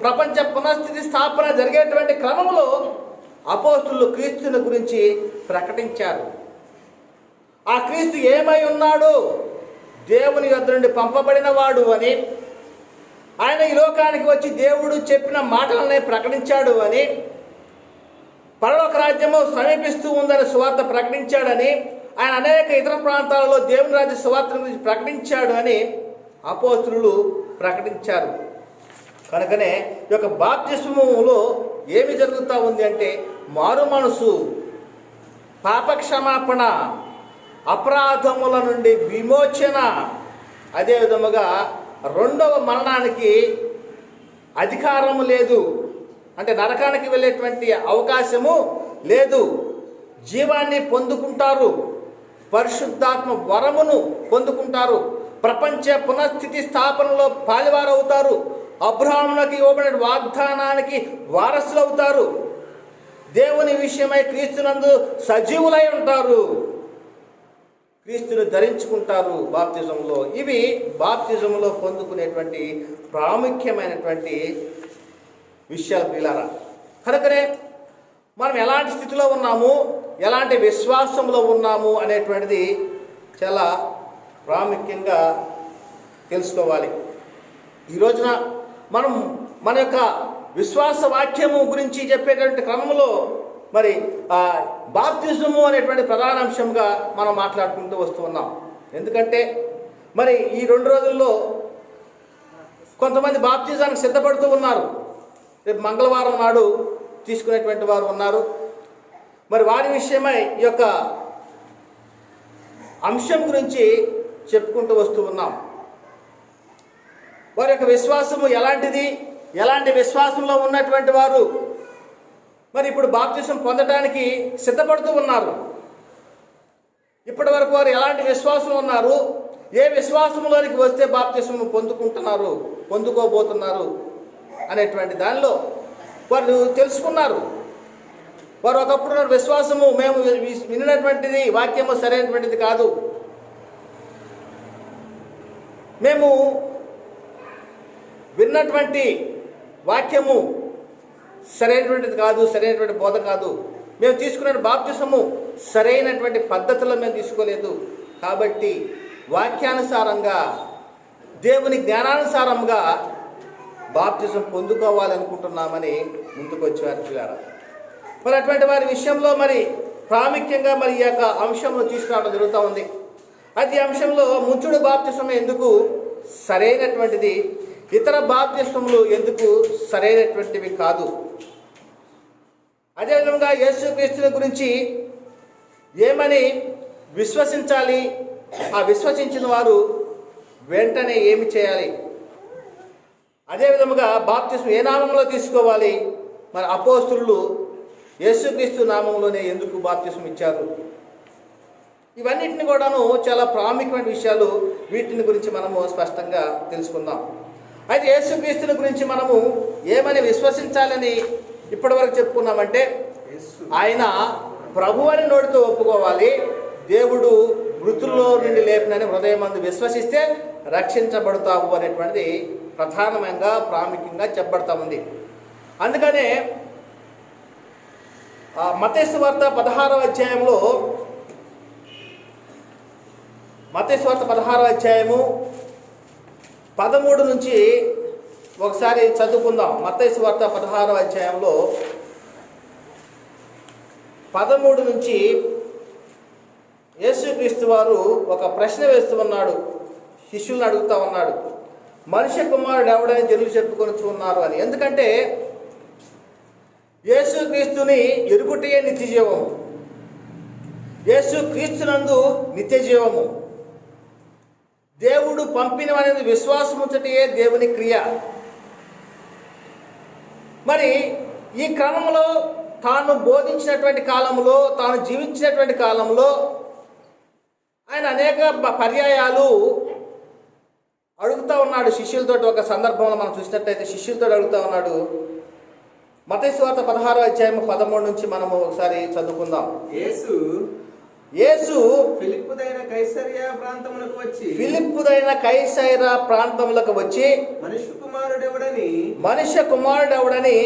ప్రపంచ పునఃస్థితి స్థాపన జరిగేటువంటి క్రమంలో అపోస్తలులు క్రీస్తుని గురించి ప్రకటించారు. ఆ క్రీస్తు ఏమై ఉన్నాడు? దేవుని యొద్ద నుండి పంపబడిన వాడు అని, ఆయన ఈ లోకానికి వచ్చి దేవుడు చెప్పిన మాటలనే ప్రకటించాడు అని, పరలోక రాజ్యము సమీపిస్తూ ఉందని సువార్త ప్రకటించాడని, ఆయన అనేక ఇతర ప్రాంతాలలో దేవుని రాజ్య సువార్త గురించి ప్రకటించాడు అని అపోస్తలులు ప్రకటించారు. కనుకనే ఈ యొక్క బాప్తిస్మములో ఏమి జరుగుతూ ఉంది అంటే మారు మనసు, పాపక్షమాపణ, అపరాధముల నుండి విమోచన, అదేవిధముగా రెండవ మరణానికి అధికారము లేదు, అంటే నరకానికి వెళ్ళేటువంటి అవకాశము లేదు. జీవాన్ని పొందుకుంటారు, పరిశుద్ధాత్మ వరమును పొందుకుంటారు, ప్రపంచ పునఃస్థితి స్థాపనలో పాలివారు అవుతారు, అబ్రహామునకు ఇవ్వబడిన వాగ్దానానికి వారసులు అవుతారు. దేవుని విషయమై క్రీస్తునందు సజీవులై ఉంటారు, క్రీస్తుని ధరించుకుంటారు బాప్తిజంలో. ఇవి బాప్తిజంలో పొందుకునేటువంటి ప్రాముఖ్యమైనటువంటి విషయాలు ప్రియులారా. కనుకనే మనం ఎలాంటి స్థితిలో ఉన్నాము, ఎలాంటి విశ్వాసంలో ఉన్నాము అనేటువంటిది చాలా ప్రాముఖ్యంగా తెలుసుకోవాలి. ఈ రోజున మనం మన యొక్క విశ్వాస వాక్యము గురించి చెప్పేటువంటి క్రమంలో మరి బాప్తిజము అనేటువంటి ప్రధాన అంశంగా మనం మాట్లాడుకుంటూ వస్తూ ఉన్నాం. ఎందుకంటే మరి ఈ 2 రోజుల్లో కొంతమంది బాప్తిజానికి సిద్ధపడుతూ ఉన్నారు. రేపు మంగళవారం నాడు తీసుకునేటువంటి వారు ఉన్నారు. మరి వారి విషయమై ఈ యొక్క అంశం గురించి చెప్పుకుంటూ వస్తూ ఉన్నాం. వారి యొక్క విశ్వాసము ఎలాంటిది, ఎలాంటి విశ్వాసంలో ఉన్నటువంటి వారు మరి ఇప్పుడు బాప్తిసం పొందడానికి సిద్ధపడుతూ ఉన్నారు. ఇప్పటి వరకు వారు ఎలాంటి విశ్వాసం ఉన్నారు, ఏ విశ్వాసంలోనికి వస్తే బాప్తిసం పొందుకోబోతున్నారు అనేటువంటి దానిలో వారు తెలుసుకున్నారు. వారు ఒకప్పుడు విశ్వాసము మేము వినినటువంటిది వాక్యము సరైనటువంటిది కాదు, మేము విన్నటువంటి వాక్యము సరైనటువంటిది కాదు, సరైనటువంటి బోధ కాదు, మేము తీసుకున్న బాప్తిసము సరైనటువంటి పద్ధతిలో మేము తీసుకోలేదు, కాబట్టి వాక్యానుసారంగా దేవుని జ్ఞానానుసారంగా బాప్తిజం పొందుకోవాలనుకుంటున్నామని ముందుకు వచ్చారు పిల్లారా. మరి అటువంటి వారి విషయంలో మరి ప్రాముఖ్యంగా మరి ఈ యొక్క అంశంలో తీసుకురావడం జరుగుతూ ఉంది. అది అంశంలో ముంచుడు బాప్తిసం ఎందుకు సరైనటువంటిది, ఇతర బాప్తిసములు ఎందుకు సరైనటువంటివి కాదు, అదేవిధంగా యేసుక్రీస్తుని గురించి ఏమని విశ్వసించాలి, ఆ విశ్వసించిన వారు వెంటనే ఏమి చేయాలి, అదేవిధముగా బాప్తిసం ఏ నామంలో తీసుకోవాలి, మరి అపోస్తులు యేసుక్రీస్తు నామంలోనే ఎందుకు బాప్తిసం ఇచ్చారు, ఇవన్నిటిని కూడాను చాలా ప్రాముఖ్యమైన విషయాలు. వీటిని గురించి మనము స్పష్టంగా తెలుసుకుందాం. అయితే యేసుక్రీస్తుని గురించి మనము ఏమని విశ్వసించాలని ఇప్పటివరకు చెప్పుకున్నామంటే, ఆయన ప్రభు అని నోటితో ఒప్పుకోవాలి, దేవుడు మృతుల్లో నుండి లేపినని హృదయమందు విశ్వసిస్తే రక్షించబడతావు అనేటువంటిది ప్రధానంగా ప్రాముఖ్యంగా చెప్పబడతా ఉంది. అందుకనే మత్తయి సువార్త 16వ అధ్యాయంలో, మత్తయి సువార్త 16వ అధ్యాయము 13 నుంచి ఒకసారి చదువుకుందాం. మత్తయి సువార్త 16వ అధ్యాయంలో 13 నుంచి యేసుక్రీస్తు వారు ఒక ప్రశ్న వేస్తూ ఉన్నాడు, శిష్యులను అడుగుతూ ఉన్నాడు, మనుష్య కుమారుడు ఎవడని జనులు చెప్పుకొని ఉన్నారు అని. ఎందుకంటే యేసుక్రీస్తుని ఎరుగుటే నిత్యజీవము, యేసుక్రీస్తునందు నిత్యజీవము, దేవుడు పంపిన అనేది విశ్వాసముచ్చటయే దేవుని క్రియ. మరి ఈ క్రమంలో తాను బోధించినటువంటి కాలంలో, తాను జీవించినటువంటి కాలంలో ఆయన అనేక పర్యాయాలు అడుగుతూ ఉన్నాడు శిష్యులతో. ఒక సందర్భంలో మనం చూసినట్టయితే శిష్యులతో అడుగుతూ ఉన్నాడు. మత్తయి సువార్త 16వ అధ్యాయం 13 నుంచి మనము ఒకసారి చదువుకుందాం. యేసు ఫిలిప్పుదైన కైసరయ ప్రాంతములకు వచ్చి మనుష్య కుమారుడెవడని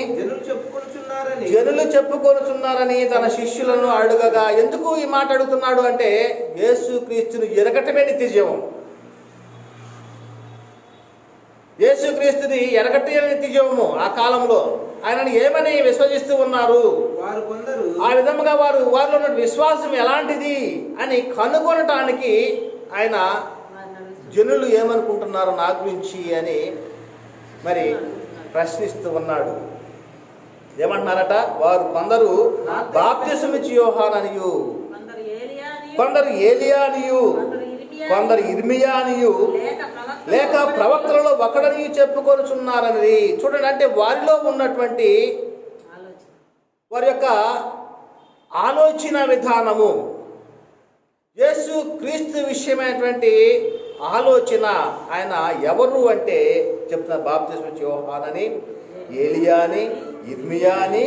జనులు చెప్పుకొనుచున్నారని తన శిష్యులను అడుగగా, ఎందుకు ఈ మాట అడుగుతున్నాడు అంటే యేసుక్రీస్తును ఎరగటమే నిత్యజీవం. యేసుక్రీస్తుని ఎరగటమే నిత్యజీవము. ఆ కాలంలో ఆయనను ఏమని విశ్వసిస్తూ ఉన్నారు, ఆ విధముగా వారిలో ఉన్న విశ్వాసం ఎలాంటిది అని కనుగొనటానికి ఆయన జనులు ఏమనుకుంటున్నారు నా గురించి అని మరి ప్రశ్నిస్తూ ఉన్నాడు. ఏమంటున్నారట, వారు కొందరు బాప్తిసమిచ్చి యోహాను అనియు, కొందరు ఏలియా అనియు, కొందరు ఇర్మియా అనియు, లేక ప్రవక్తలలో ఒకడని చెప్పుకొనుచున్నారని. చూడండి, అంటే వారిలో ఉన్నటువంటి వారి యొక్క ఆలోచన విధానము, యేసు క్రీస్తు విషయమైనటువంటి ఆలోచన, ఆయన ఎవరు అంటే చెప్తున్నారు బాప్తిసం ఇచ్చే యోహాను అని, ఏలియా అని, ఇర్మియా అని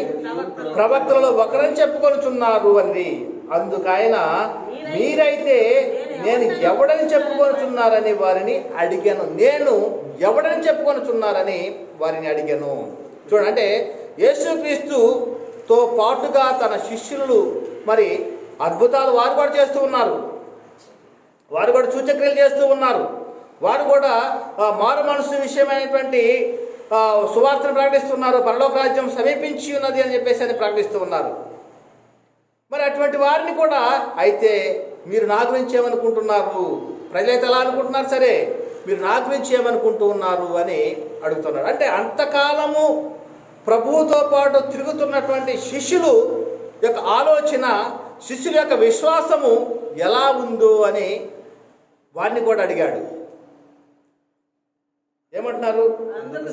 ప్రవక్తలలో ఒకరని చెప్పుకొనుచున్నారు అని. అందుకు ఆయన, మీరైతే నేను ఎవడని చెప్పుకొనుచున్నారని వారిని అడిగాను. నేను ఎవడని చెప్పుకొనుచున్నారని వారిని అడిగాను. చూడండి, అంటే యేసుక్రీస్తుతో పాటుగా తన శిష్యులు మరి అద్భుతాలు వారు కూడా చేస్తూ ఉన్నారు. వారు కూడా సూచక్రియలు చేస్తూ ఉన్నారు. వారు కూడా మారు మనసు విషయమైనటువంటి సువార్తను ప్రకటిస్తున్నారు. పరలోక రాజ్యం సమీపించి ఉన్నది అని చెప్పేసి ప్రకటిస్తూ ఉన్నారు. మరి అటువంటి వారిని కూడా, అయితే మీరు నా గురించి ఏమనుకుంటున్నారు, ప్రజలైతే ఎలా అనుకుంటున్నారు సరే, మీరు నా గురించి ఏమనుకుంటూ ఉన్నారు అని అడుగుతున్నారు. అంటే అంతకాలము ప్రభువుతో పాటు తిరుగుతున్నటువంటి శిష్యులు యొక్క ఆలోచన, శిష్యుల యొక్క విశ్వాసము ఎలా ఉందో అని వారిని కూడా అడిగాడు. ఏమంటున్నారు? అందుకు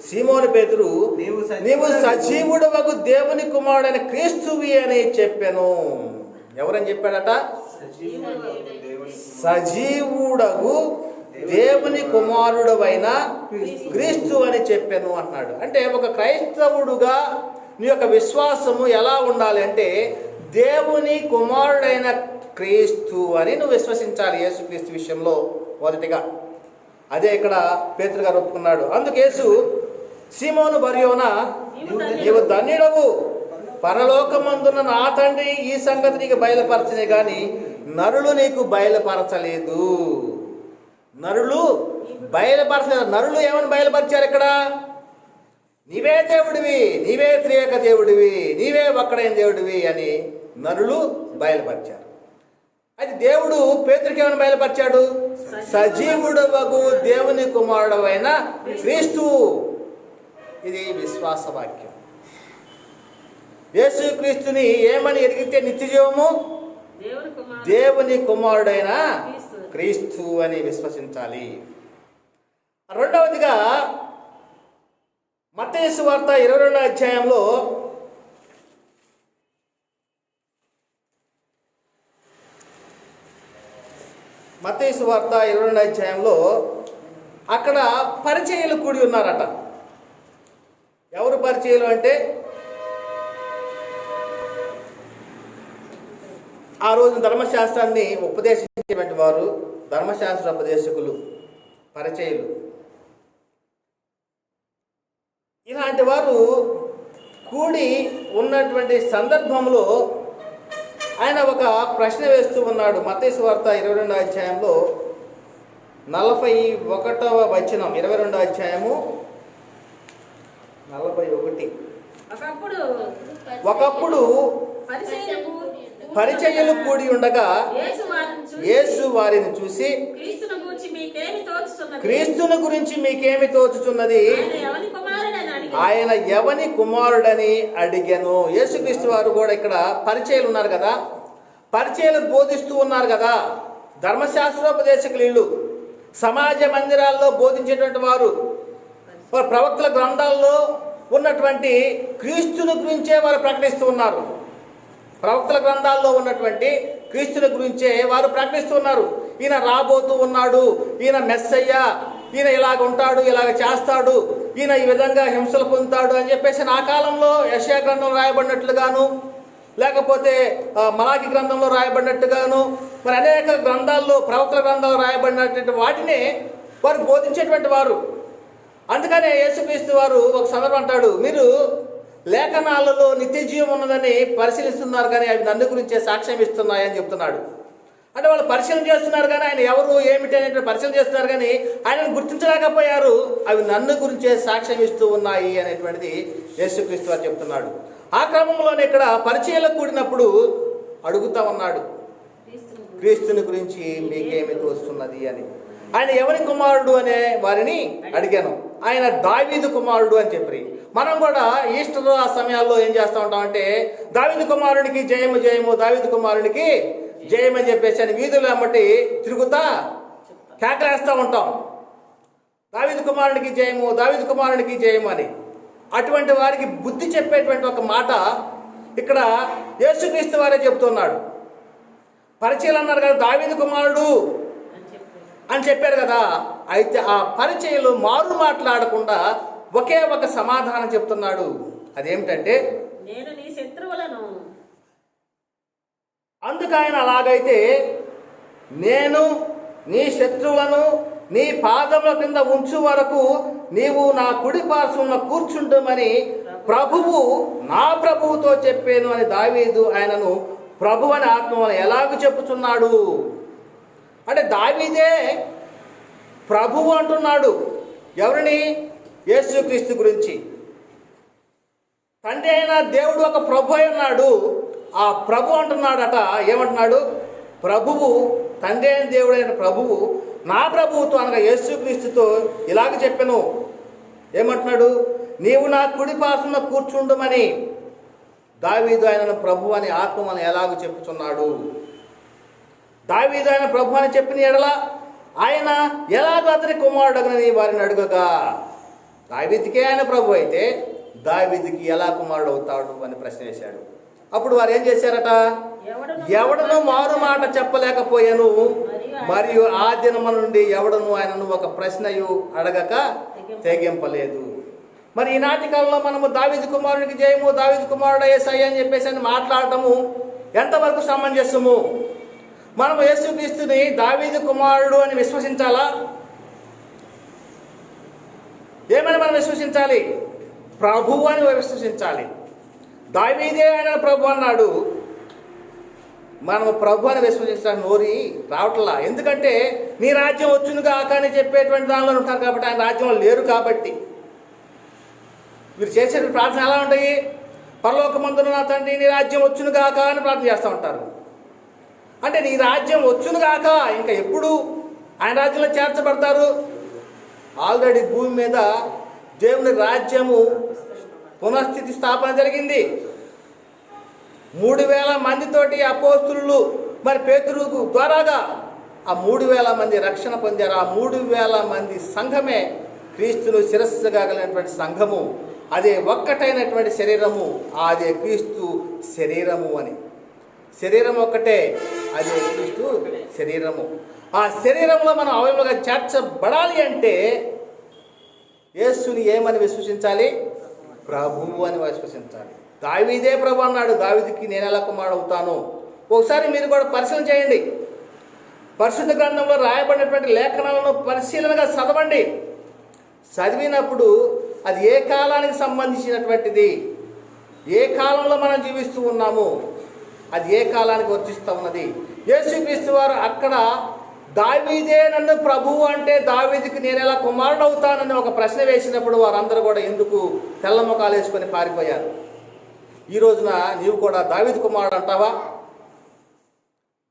సీమోను పేతురు, నీవు సజీవుడవగు దేవుని కుమారుడైన క్రీస్తువి అని చెప్పాను. ఎవరని చెప్పాడట? సజీవుడగు దేవుని కుమారుడవైన క్రీస్తు అని చెప్పాను అంటున్నాడు. అంటే ఒక క్రైస్తవుడుగా నీ యొక్క విశ్వాసము ఎలా ఉండాలి అంటే, దేవుని కుమారుడైన క్రీస్తు అని నువ్వు విశ్వసించాలి. యేసుక్రీస్తు విషయంలో మొదటిగా అదే ఇక్కడ పేతురు గారు ఒప్పుకున్నాడు. అందుకు యేసు, సీమోను బర్యోనా, నీవు ధన్యుడవు, పరలోకమందున్న నా తండ్రి ఈ సంగతి నీకు బయలుపరచనే గాని నరులు నీకు బయలుపరచలేదు. నరులు బయలుపరచలేదు. నరులు ఏమని బయలుపరిచారు ఇక్కడ? నీవే దేవుడివి, నీవే త్రియేక దేవుడివి, నీవే ఒక్కడైన దేవుడివి అని నరులు బయలుపరిచారు. అయితే దేవుడు పేతురుకి ఏమని బయలుపరిచాడు? సజీవుడవగు దేవుని కుమారుడవైన క్రీస్తు. ఇది విశ్వాస వాక్యం. యేసుక్రీస్తుని ఏమని ఎరిగితే నిత్యజీవము? దేవుని కుమారుడైన క్రీస్తు అని విశ్వసించాలి. రెండవదిగా మత్తయి సువార్త 22వ అధ్యాయంలో మత్తయి సువార్త 22వ అధ్యాయంలో అక్కడ పరిచయులు కూడి ఉన్నారట. ఎవరు పరిచయులు అంటే, ఆ రోజు ధర్మశాస్త్రాన్ని ఉపదేశించేటువంటి వారు, ధర్మశాస్త్ర ఉపదేశకులు, పరిచయులు. ఇలాంటి వారు కూడి ఉన్నటువంటి సందర్భంలో ఆయన ఒక ప్రశ్న వేస్తూ ఉన్నాడు. మత్తయి సువార్త 22వ అధ్యాయంలో 41వ వచనం, 22వ అధ్యాయము 41. ఒకప్పుడు పరిచయులు కూడి ఉండగా యేసు వారిని చూసి, క్రీస్తును గురించి మీకేమి తోచుచున్నది, ఆయన ఎవని కుమారుడని అడిగాను. యేసుక్రీస్తు వారు కూడా ఇక్కడ పరిచయులు ఉన్నారు కదా, పరిచయులు బోధిస్తూ ఉన్నారు కదా. ధర్మశాస్త్రోపదేశకులు ఇళ్ళు, సమాజ మందిరాల్లో బోధించేటువంటి వారు, ప్రవక్తల గ్రంథాల్లో ఉన్నటువంటి క్రీస్తుని గురించే వారు ప్రకటిస్తూ ఉన్నారు. ప్రవక్తల గ్రంథాల్లో ఉన్నటువంటి క్రీస్తుని గురించే వారు ప్రకటిస్తూ ఉన్నారు. ఈయన రాబోతూ ఉన్నాడు, ఈయన మెస్సయ్య, ఈయన ఇలాగ ఉంటాడు, ఇలాగ చేస్తాడు, ఈయన ఈ విధంగా హింసలు పొందుతాడు అని చెప్పేసి ఆ కాలంలో యెషయా గ్రంథంలో రాయబడినట్లుగాను, లేకపోతే మలాకి గ్రంథంలో రాయబడినట్టుగాను, మరి అనేక గ్రంథాల్లో, ప్రవక్తల గ్రంథాల్లో రాయబడినటువంటి వాటిని వారు బోధించేటువంటి వారు. అందుకనే యేసుక్రీస్తు వారు ఒక సందర్భం అంటాడు, మీరు లేఖనాలలో నిత్య జీవం ఉన్నదని పరిశీలిస్తున్నారు కానీ అవి నన్ను గురించే సాక్ష్యం ఇస్తున్నాయని చెప్తున్నాడు. అంటే వాళ్ళు పరిశీలన చేస్తున్నారు కానీ ఆయన ఎవరు ఏమిటి అనే పరిశీలన చేస్తున్నారు కానీ ఆయనను గుర్తించలేకపోయారు. అవి నన్ను గురించే సాక్ష్యం ఇస్తూ ఉన్నాయి అనేటువంటిది యేసుక్రీస్తు వారు చెప్తున్నాడు. ఆ క్రమంలోనే ఇక్కడ పరిచయాలకు కూడినప్పుడు అడుగుతా ఉన్నాడు, క్రీస్తుని గురించి మీకేమి తోస్తున్నది అని. ఆయన ఎవరి కుమారుడు అనే వారిని అడిగాను. ఆయన దావీదు కుమారుడు అని చెప్పి, మనం కూడా ఈస్టర్ ఆ సమయాల్లో ఏం చేస్తూ ఉంటామంటే, దావీదు కుమారునికి జయము జయము, దావీదు కుమారునికి జయమని చెప్పేసి అని వీధులు అమ్మటి తిరుగుతా కేకలేస్తూ ఉంటాం, దావీదు కుమారునికి జయము, దావీదు కుమారునికి జయము అని. అటువంటి వారికి బుద్ధి చెప్పేటువంటి ఒక మాట ఇక్కడ యేసుక్రీస్తు వారే చెబుతున్నాడు. పరిచయాలు అన్నారు కదా, దావీదు కుమారుడు అని చెప్పారు కదా. అయితే ఆ పరిచయలు మారు మాట్లాడకుండా ఒకే ఒక సమాధానం చెప్తున్నాడు. అదేమిటంటే, నేను నీ శత్రువులను. అందుకు ఆయన అలాగైతే నేను నీ శత్రువులను నీ పాదముల కింద ఉంచు వరకు నీవు నా కుడి పార్శ్వమున కూర్చుంటుమని ప్రభువు నా ప్రభువుతో చెప్పాను అని దావీదు ఆయనను ప్రభు అని ఆత్మను ఎలాగ చెప్పుచున్నాడు అంటే, దావీదే ప్రభువు అంటున్నాడు. ఎవరిని? యేసుక్రీస్తు గురించి. తండ్రి అయిన దేవుడు ఒక ప్రభు అయి ఉన్నాడు. ఆ ప్రభు అంటున్నాడట. ఏమంటున్నాడు? ప్రభువు, తండ్రి అయిన దేవుడైన ప్రభువు నా ప్రభువుతో అనగా యేసుక్రీస్తుతో ఇలాగ చెప్పాను. ఏమంటున్నాడు? నీవు నా కుడి పార్శ్వమున కూర్చుండుమని దావీదు ఆయనను ప్రభు అని ఆత్మని ఎలాగ చెప్పుచున్నాడు. దావీదు ఆయన ప్రభు అని చెప్పిన ఎడల ఆయన ఎలాగ అతని కుమారుడగనని వారిని అడుగగా, దావీదుకే ఆయన ప్రభు అయితే దావీదుకి ఎలా కుమారుడు అవుతాడు అని ప్రశ్న వేశాడు. అప్పుడు వారు ఏం చేశారట? ఎవడను మారు మాట చెప్పలేకపోయాను, మరియు ఆ దినము నుండి ఎవడను ఆయనను ఒక ప్రశ్నయు అడగక తెగింపలేదు. మరి ఈనాటి కాలంలో మనము దావీదు కుమారుడికి జయము, దావీదు కుమారుడు యేసయ్య అని చెప్పేసి అని మాట్లాడటము ఎంతవరకు సమంజసము? మనము యేసుక్రీస్తుని దావీదు కుమారుడు అని విశ్వసించాలా? ఏమని మనం విశ్వసించాలి? ప్రభువు అని విశ్వసించాలి. దావీదే ఆయన ప్రభు అన్నాడు. మనము ప్రభు అని విశ్వసించడానికి నోరి రావట్లా. ఎందుకంటే నీ రాజ్యం వచ్చును కాక అని చెప్పేటువంటి దానిలో ఉంటారు కాబట్టి, ఆయన రాజ్యంలో లేరు కాబట్టి. మీరు చేసే ప్రార్థన ఎలా ఉంటాయి? పరలోకమందున నా తండ్రి నీ రాజ్యం వచ్చును కాక అని ప్రార్థన చేస్తూ ఉంటారు. అంటే నీ రాజ్యం వచ్చును కాక ఇంకా ఎప్పుడు ఆయన రాజ్యంలో చేర్చబడతారు? ఆల్రెడీ భూమి మీద దేవుని రాజ్యము పునఃస్థితి స్థాపన జరిగింది. 3,000 మందితోటి అపోస్తులు మరి పేతురు ద్వారాగా ఆ 3,000 మంది రక్షణ పొందారు. ఆ 3,000 మంది సంఘమే క్రీస్తును శిరస్సుగా కలిగినటువంటి సంఘము. అదే ఒక్కటైనటువంటి శరీరము, అదే క్రీస్తు శరీరము అని. శరీరం ఒక్కటే, అదే క్రీస్తు శరీరము. ఆ శరీరంలో మనం అవయములుగా చేర్చబడాలి అంటే యేసుని ఏమని విశ్వసించాలి? ప్రభువు అని విశ్వసించాలి. దావీదే ప్రభు అన్నాడు. దావీదుకి నేను ఎలా కుమారుడు అవుతాను? ఒకసారి మీరు కూడా పరిశీలన చేయండి. పరిశుద్ధ గ్రంథంలో రాయబడినటువంటి లేఖనాలను పరిశీలనగా చదవండి. చదివినప్పుడు అది ఏ కాలానికి సంబంధించినటువంటిది, ఏ కాలంలో మనం జీవిస్తూ ఉన్నాము, అది ఏ కాలానికి వర్తిస్తూ ఉన్నది. యేసుక్రీస్తు వారు అక్కడ దావీదే నన్ను ప్రభువు అంటే దావీదుకి నేను ఎలా కుమారుడు అవుతానని ఒక ప్రశ్న వేసినప్పుడు వారందరూ కూడా ఎందుకు తెల్ల ముఖాలు వేసుకొని పారిపోయారు. ఈ రోజున నీవు కూడా దావీదు కుమారుడు అంటావా?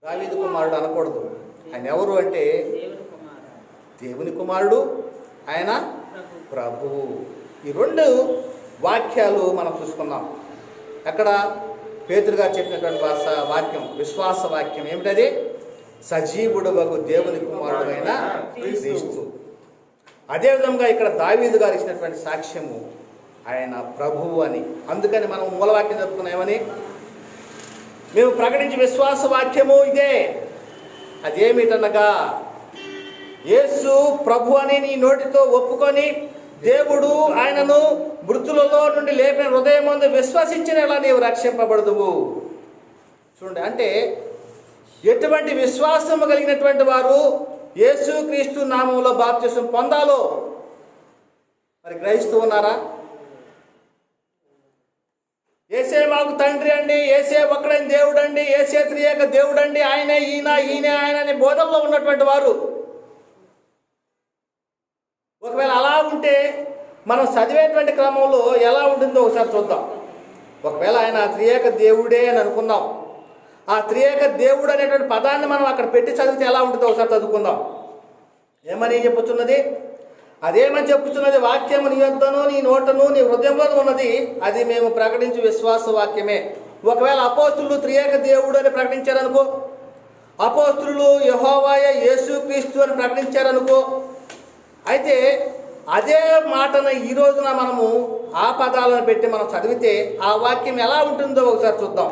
దావీదు కుమారుడు అనకూడదు. ఆయన ఎవరు అంటే దేవుని కుమారుడు, ఆయన ప్రభువు. ఈ 2 వాక్యాలు మనం చూసుకున్నాం. అక్కడ పేతురు గారు చెప్పినటువంటి వాక్యం, విశ్వాస వాక్యం ఏమిటది? సజీవుడవగు దేవుని కుమారుడైన క్రీస్తు. అదేవిధంగా ఇక్కడ దావీదు గారు ఇచ్చినటువంటి సాక్ష్యము ఆయన ప్రభువు అని. అందుకని మనం మూలవాక్యం చెప్పుకున్నామని మేము ప్రకటించే విశ్వాస వాక్యము ఇదే. అదేమిటనగా, యేసు ప్రభు అని నీ నోటితో ఒప్పుకొని దేవుడు ఆయనను మృతులలో నుండి లేపిన హృదయం ముందు విశ్వసించినలా నీవు రక్షింపబడదువు. చూడండి, అంటే ఎటువంటి విశ్వాసము కలిగినటువంటి వారు యేసుక్రీస్తు నామములో బాప్తిసం పొందాలో మరి గ్రహిస్తూ ఉన్నారా? యేసే మాకు తండ్రి అండి, యేసే ఒక్కడైన దేవుడు అండి, యేసే త్రియేక దేవుడు అండి, ఆయనే ఈయనే ఆయన అనే బోధనలో ఉన్నటువంటి వారు ఒకవేళ అలా ఉంటే మనం చదివేటువంటి క్రమంలో ఎలా ఉంటుందో ఒకసారి చూద్దాం. ఒకవేళ ఆయన త్రియేక దేవుడే అని అనుకుందాం. ఆ త్రియేక దేవుడు అనేటువంటి పదాన్ని మనం అక్కడ పెట్టి చదివితే ఎలా ఉంటుందో ఒకసారి చదువుకుందాం. ఏమని చెప్పుచున్నది? అదేమని చెప్పుచున్నది? వాక్యము నీ యొద్దను నీ నోటను నీ హృదయంలో ఉన్నది, అది మేము ప్రకటించే విశ్వాస వాక్యమే. ఒకవేళ అపోస్తులు త్రియేక దేవుడు అని ప్రకటించారనుకో, అపోస్తులు యెహోవాయే యేసుక్రీస్తు అని ప్రకటించారనుకో, అయితే అదే మాటను ఈ రోజున మనము ఆ పదాలను పెట్టి మనం చదివితే ఆ వాక్యం ఎలా ఉంటుందో ఒకసారి చూద్దాం.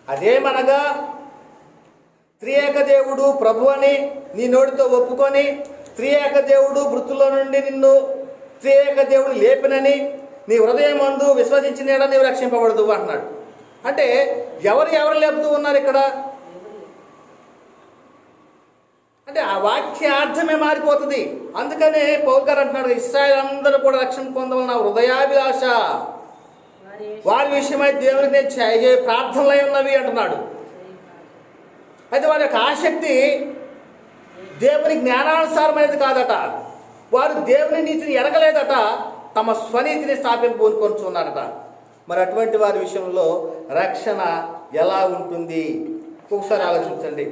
అదేమనగా, త్రియేక దేవుడు ప్రభు అని నీ నోటితో ఒప్పుకొని త్రియేక దేవుడు మృతుల్లో నుండి నిన్ను త్రియేక దేవుడు లేపినని నీ హృదయం మందు విశ్వసించిన నీవు రక్షింపబడదు అంటున్నాడు. అంటే ఎవరు లేపుతూ ఉన్నారు ఇక్కడ? అంటే ఆ వాక్యార్థమే మారిపోతుంది. అందుకనే పౌలు గారు అంటున్నాడు, ఇశ్రాయేలు అందరూ కూడా రక్షణ పొందవలన నా హృదయాభిలాష, వారి విషయమై దేవునికి నేను ప్రార్థనలై ఉన్నవి అంటున్నాడు. అయితే వారి యొక్క ఆసక్తి దేవుని జ్ఞానానుసారమైనది కాదట. వారు దేవుని నీతిని ఎరగలేదట, తమ స్వనీతిని స్థాపించుకొనుచున్నారట. మరి అటువంటి వారి విషయంలో రక్షణ ఎలా ఉంటుంది ఒకసారి ఆలోచించండి.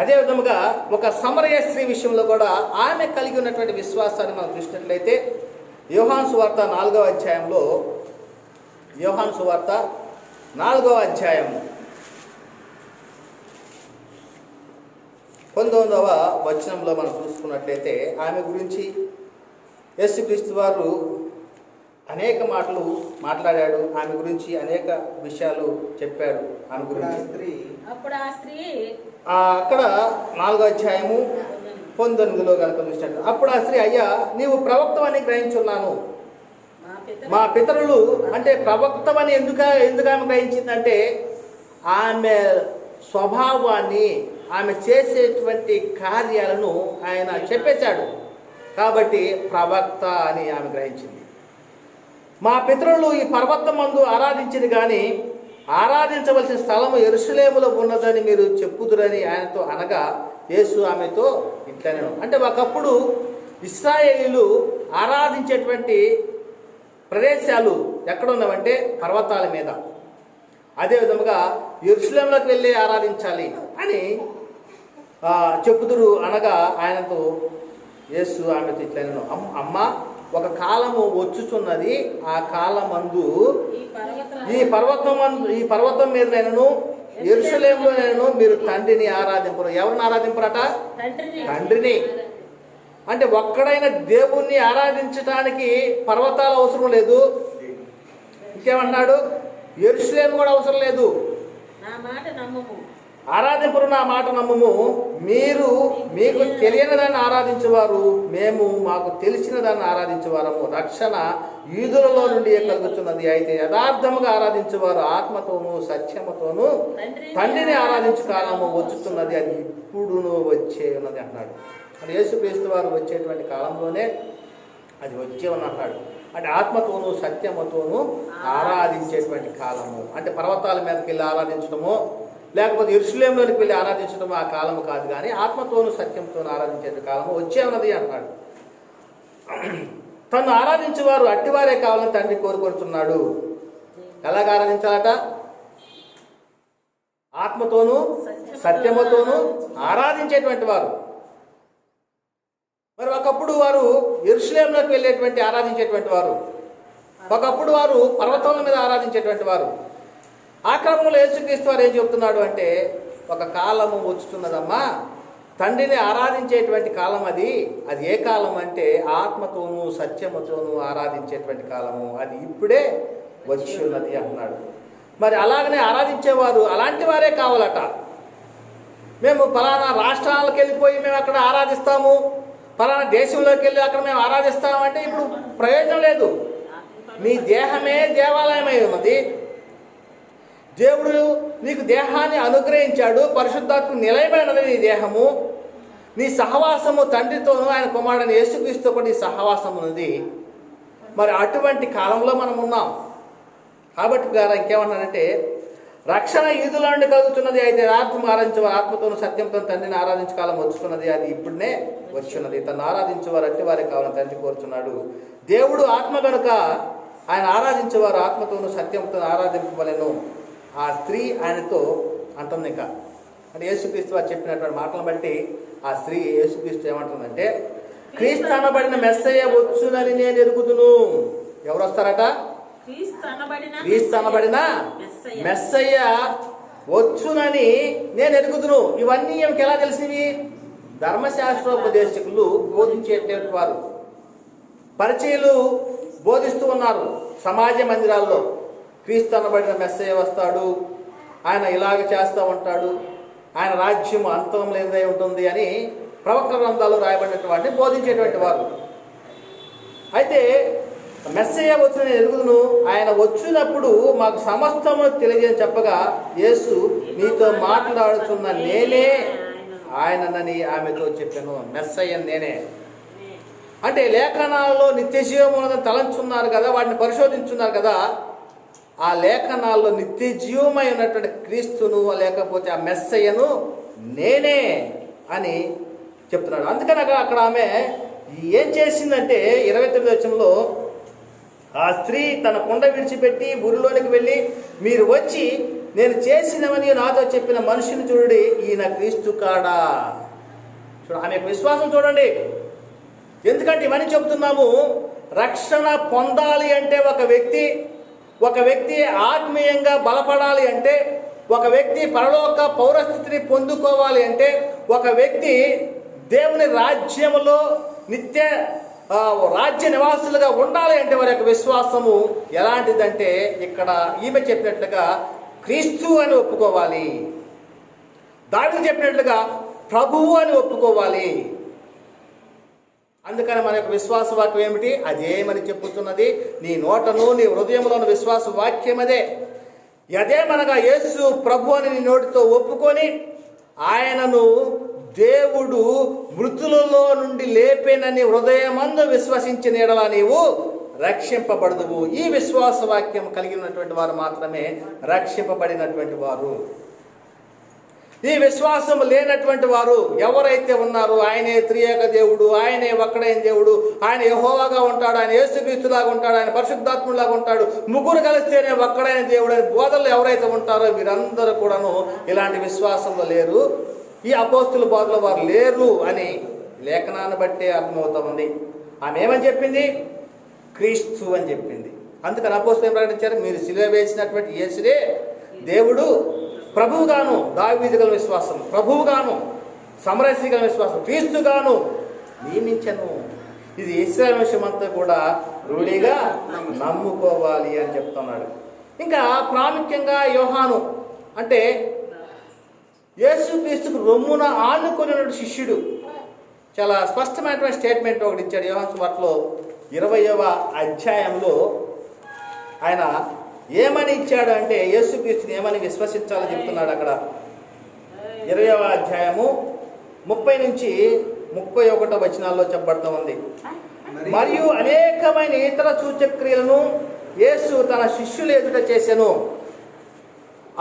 అదే విధముగా ఒక సమరయ స్త్రీ విషయంలో కూడా ఆమె కలిగి ఉన్నటువంటి విశ్వాసాన్ని మనం చూసినట్లయితే యోహాను సువార్త 4వ అధ్యాయంలో, యోహాను సువార్త 4వ అధ్యాయం 19వ వచనంలో మనం చూసుకున్నట్లయితే ఆమె గురించి యేసుక్రీస్తు వారు అనేక మాటలు మాట్లాడాడు. ఆమె గురించి అనేక విషయాలు చెప్పాడు. ఆమె గురించి అప్పుడు ఆ స్త్రీ అక్కడ 4వ అధ్యాయము 19లో కనుక చూసినట్టు, అప్పుడు ఆ స్త్రీ, అయ్యా నీవు ప్రవక్తవని గ్రహించున్నాను. మా పితరులు అంటే ప్రవక్తవని ఎందుకు ఆమె గ్రహించిందంటే ఆమె స్వభావాన్ని, ఆమె చేసేటువంటి కార్యాలను ఆయన చెప్పేశాడు కాబట్టి ప్రవక్త అని ఆమె గ్రహించింది. మా పితరులు ఈ పర్వతమందు ఆరాధించింది కానీ ఆరాధించవలసిన స్థలము యెరూషలేములో ఉన్నదని మీరు చెప్పుదురని ఆయనతో అనగా యేసు ఆమెతో ఇట్లనే, అంటే ఒకప్పుడు ఇశ్రాయేలీయులు ఆరాధించేటువంటి ప్రదేశాలు ఎక్కడ ఉన్నవంటే పర్వతాల మీద. అదే విధముగా యెరూషలేములోకి వెళ్ళి ఆరాధించాలి అని చెప్పుదురు అనగా ఆయనతో యేసు ఆమెతో ఇట్లనే, అమ్మ ఒక కాలము వచ్చుచున్నది, ఆ కాలమందు ఈ పర్వతం మీద నేను యెరూషలేములో నేను మీరు తండ్రిని ఆరాధింపరు. ఎవరిని ఆరాధింపరట? తండ్రిని. అంటే ఒక్కడైన దేవుణ్ణి ఆరాధించడానికి పర్వతాలు అవసరం లేదు. ఇంకేమన్నాడు? యెరూషలేము కూడా అవసరం లేదు. ఆరాధింపరు, నా మాట నమ్మము. మీరు మీకు తెలియని దాన్ని ఆరాధించేవారు, మేము మాకు తెలిసిన దాన్ని ఆరాధించేవారము. రక్షణ యూదులలో నుండి కలుగుతున్నది. అయితే యథార్థముగా ఆరాధించేవారు ఆత్మతోనూ సత్యముతోనూ తండ్రిని ఆరాధించే కాలము వచ్చుతున్నది, అది ఇప్పుడును వచ్చే ఉన్నది అంటున్నాడు. అంటే యేసుక్రీస్తు వారు వచ్చేటువంటి కాలంలోనే అది వచ్చే అని అంటున్నాడు. అంటే ఆత్మతోనూ సత్యముతోనూ ఆరాధించేటువంటి కాలము. అంటే పర్వతాల మీదకి వెళ్ళి ఆరాధించడము, లేకపోతే యెరూషలేములోకి వెళ్ళి ఆరాధించడం ఆ కాలము కాదు, కానీ ఆత్మతోనూ సత్యంతోనూ ఆరాధించే కాలము వచ్చే ఉన్నది అంటున్నాడు. తను ఆరాధించేవారు అట్టివారే కావాలని తండ్రి కోరుకొడుతున్నాడు. ఎలాగ ఆరాధించాలట? ఆత్మతోనూ సత్యముతోనూ ఆరాధించేటువంటి వారు. మరి ఒకప్పుడు వారు యెరూషలేములోకి వెళ్ళేటువంటి ఆరాధించేటువంటి వారు, ఒకప్పుడు వారు పర్వతాల మీద ఆరాధించేటువంటి వారు. ఆ క్రమంలో యేసుక్రీస్తు వారు ఏం చెప్తున్నాడు అంటే, ఒక కాలము వచ్చుతున్నదమ్మా, తండ్రిని ఆరాధించేటువంటి కాలం అది ఏ కాలం అంటే ఆత్మతోనూ సత్యముతోనూ ఆరాధించేటువంటి కాలము, అది ఇప్పుడే వచ్చి ఉన్నది అంటున్నాడు. మరి అలాగనే ఆరాధించేవారు అలాంటి వారే కావాలట. మేము ఫలానా రాష్ట్రాలకు వెళ్ళిపోయి మేము అక్కడ ఆరాధిస్తాము, ఫలానా దేశంలోకి వెళ్ళి అక్కడ మేము ఆరాధిస్తామంటే ఇప్పుడు ప్రయోజనం లేదు. నీ దేహమే దేవాలయమై ఉన్నది. దేవుడు నీకు దేహాన్ని అనుగ్రహించాడు, పరిశుద్ధాత్మ నిలయమైనది నీ దేహము. నీ సహవాసము తండ్రితోనూ ఆయన కుమారుడైన యేసుక్రీస్తుతో కూడా నీ సహవాసం ఉన్నది. మరి అటువంటి కాలంలో మనం ఉన్నాం కాబట్టి గారు ఇంకేమన్నారంటే, రక్షణ యూదుల నుండి కలుగుతున్నది, అయితే ఆత్మతోనూ సత్యంతో తండ్రిని ఆరాధించే కాలం వచ్చుతున్నది, అది ఇప్పుడునే వచ్చున్నది. తను ఆరాధించేవారు అట్టి వారే కావాలని తండ్రి కోరుచున్నాడు. దేవుడు ఆత్మ కనుక ఆయన ఆరాధించేవారు ఆత్మతోనూ సత్యంతో ఆరాధింపవలెను. ఆ స్త్రీ ఆయనతో అంటుంది. ఇంకా అంటే యేసుక్రీస్తు వారు చెప్పినటువంటి మాటలను బట్టి ఆ స్త్రీ యేసుక్రీస్తు ఏమంటుందంటే, క్రీస్తు అనబడిన మెస్సయ్య వచ్చునని నేను ఎరుగుదును. ఎవరు వస్తారట? క్రీస్తు అనబడిన మెస్సయ్య వచ్చునని నేను ఎరుగుదును. ఇవన్నీ ఏమికి ఎలా తెలిసినవి? ధర్మశాస్త్రోపదేశకులు బోధించేటువంటి వారు, పరిచయులు బోధిస్తూ ఉన్నారు సమాజ మందిరాల్లో. క్రీస్తు అనబడిన మెస్సయ్య వస్తాడు, ఆయన ఇలాగ చేస్తూ ఉంటాడు, ఆయన రాజ్యం అంతం లేనిదై ఉంటుంది అని ప్రవక్త గ్రంథాలు రాయబడినటువంటి బోధించేటువంటి వారు. అయితే మెస్సయ్య వచ్చిన ఎరుగుదును, ఆయన వచ్చినప్పుడు మాకు సమస్తము తెలియజేయని చెప్పగా, యేసు నీతో మాట్లాడుతున్న నేనే ఆయనని ఆమెతో చెప్పాను. మెస్సయ్య నేనే అంటే లేఖనాల్లో నిత్య జీవం ఉన్నదని తలంచున్నారు కదా, వాటిని పరిశోధించున్నారు కదా. ఆ లేఖనాల్లో నిత్య జీవమై ఉన్నటువంటి క్రీస్తును లేకపోతే ఆ మెస్సయ్యను నేనే అని చెప్తున్నాడు. అందుకని అక్కడ ఆమె ఏం చేసిందంటే 29వ వచనంలో, ఆ స్త్రీ తన కుండ విడిచిపెట్టి ఊరిలోనికి వెళ్ళి, మీరు వచ్చి నేను చేసినవని నాతో చెప్పిన మనిషిని చూడండి, ఈయన క్రీస్తు కాడా. ఆమె విశ్వాసం చూడండి. ఎందుకంటే ఇవన్నీ చెబుతున్నాము, రక్షణ పొందాలి అంటే ఒక వ్యక్తి ఆత్మీయంగా బలపడాలి అంటే, ఒక వ్యక్తి పరలోక పౌరస్థితిని పొందుకోవాలి అంటే, ఒక వ్యక్తి దేవుని రాజ్యములో నిత్య రాజ్య నివాసులుగా ఉండాలి అంటే వారి యొక్క విశ్వాసము ఎలాంటిదంటే, ఇక్కడ ఈమె చెప్పినట్లుగా క్రీస్తు అని ఒప్పుకోవాలి. దావీదు చెప్పినట్లుగా ప్రభువు అని ఒప్పుకోవాలి. అందుకని మన యొక్క విశ్వాస వాక్యం ఏమిటి? అదేమని చెప్పుతున్నది, నీ నోటను నీ హృదయంలో ఉన్న విశ్వాస వాక్యం అదే. అదేమనగా యేసు ప్రభు అని నీ నోటితో ఒప్పుకొని ఆయనను దేవుడు మృతులలో నుండి లేపేనని హృదయమందు విశ్వసించిన యెడల నీవు రక్షింపబడదువు. ఈ విశ్వాస వాక్యం కలిగినటువంటి వారు మాత్రమే రక్షింపబడినటువంటి వారు. ఈ విశ్వాసం లేనటువంటి వారు ఎవరైతే ఉన్నారో, ఆయనే త్రియేక దేవుడు, ఆయనే ఒక్కడైన దేవుడు, ఆయన యెహోవాగా ఉంటాడు, ఆయన యేసుక్రీస్తులాగా ఉంటాడు, ఆయన పరిశుద్ధాత్ములాగా ఉంటాడు, ముగ్గురు కలిస్తేనే ఒక్కడైన దేవుడు అని బోధనలు ఎవరైతే ఉంటారో వీరందరూ కూడాను ఇలాంటి విశ్వాసంలో లేరు. ఈ అపోస్తుల బోధలో వారు లేరు అని లేఖనాన్ని బట్టే అర్థమవుతా ఉంది. ఆమె ఏమని చెప్పింది? క్రీస్తు అని చెప్పింది. అందుకని అపోస్తులు ఏం ప్రకటించారు? మీరు సిలువ వేసినటువంటి యేసుడే దేవుడు ప్రభువుగాను, దావీదు గల విశ్వాసం ప్రభువుగాను, సమరసి గల విశ్వాసం క్రీస్తుగాను నియమించను. ఇది ఇశ్రాయేలు విషయం అంతా కూడా రూఢిగా నమ్ముకోవాలి అని చెప్తున్నాడు. ఇంకా ప్రాముఖ్యంగా యోహాను అంటే యేసుక్రీస్తుకు రొమ్మున ఆనుకున్నటువంటి శిష్యుడు చాలా స్పష్టమైనటువంటి స్టేట్మెంట్ ఒకటి ఇచ్చాడు. యోహాను సువార్తలో 20వ అధ్యాయంలో ఆయన ఏమని ఇచ్చాడు అంటే, యేసుక్రీస్తుని ఏమని విశ్వసించాలని చెప్తున్నాడు. అక్కడ 20వ అధ్యాయము 30 నుంచి 31 వచనాల్లో చెప్పబడుతూ ఉంది. మరియు అనేకమైన ఇతర సూచక్రియలను యేసు తన శిష్యుల ఎదుట చేసెను.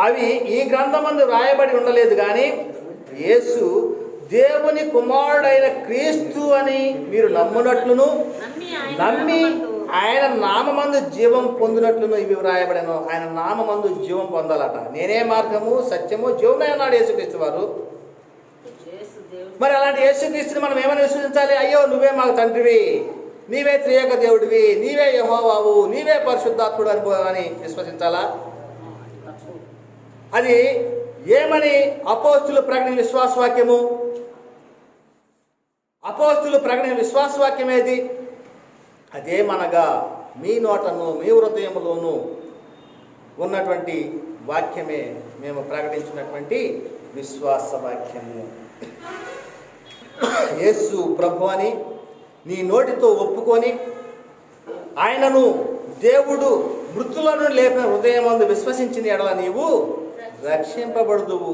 అవి ఈ గ్రంథమందు రాయబడి ఉండలేదు, కానీ యేసు దేవుని కుమారుడైన క్రీస్తు అని మీరు నమ్మునట్లును, నమ్మి ఆయన నామమందు జీవం పొందినట్లును ఇవి వ్రాయబడను. ఆయన నామమందు జీవం పొందాలట. నేనే మార్గము సత్యము జీవమే అన్నాడు యేసుక్రీస్తు వారు. మరి అలాంటి యేసుక్రీస్తుని మనం ఏమని విశ్వసించాలి? అయ్యో నువ్వే మాకు తండ్రివి, నీవే త్రియేక దేవుడివి, నీవే యెహోవావు, నీవే పరిశుద్ధాత్ముడు అని విశ్వసించాలా? అది ఏమని అపోస్తులు ప్రకటన విశ్వాసవాక్యము? అపోస్తులు ప్రకటన విశ్వాసవాక్యం ఏది? అదేమనగా మీ నోటను మీ హృదయములోను ఉన్నటువంటి వాక్యమే మేము ప్రకటించినటువంటి విశ్వాస వాక్యము. యేసు ప్రభు అని నీ నోటితో ఒప్పుకొని ఆయనను దేవుడు మృతులను లేపిన హృదయమందు విశ్వసించిన యెడల నీవు రక్షింపబడుదువు.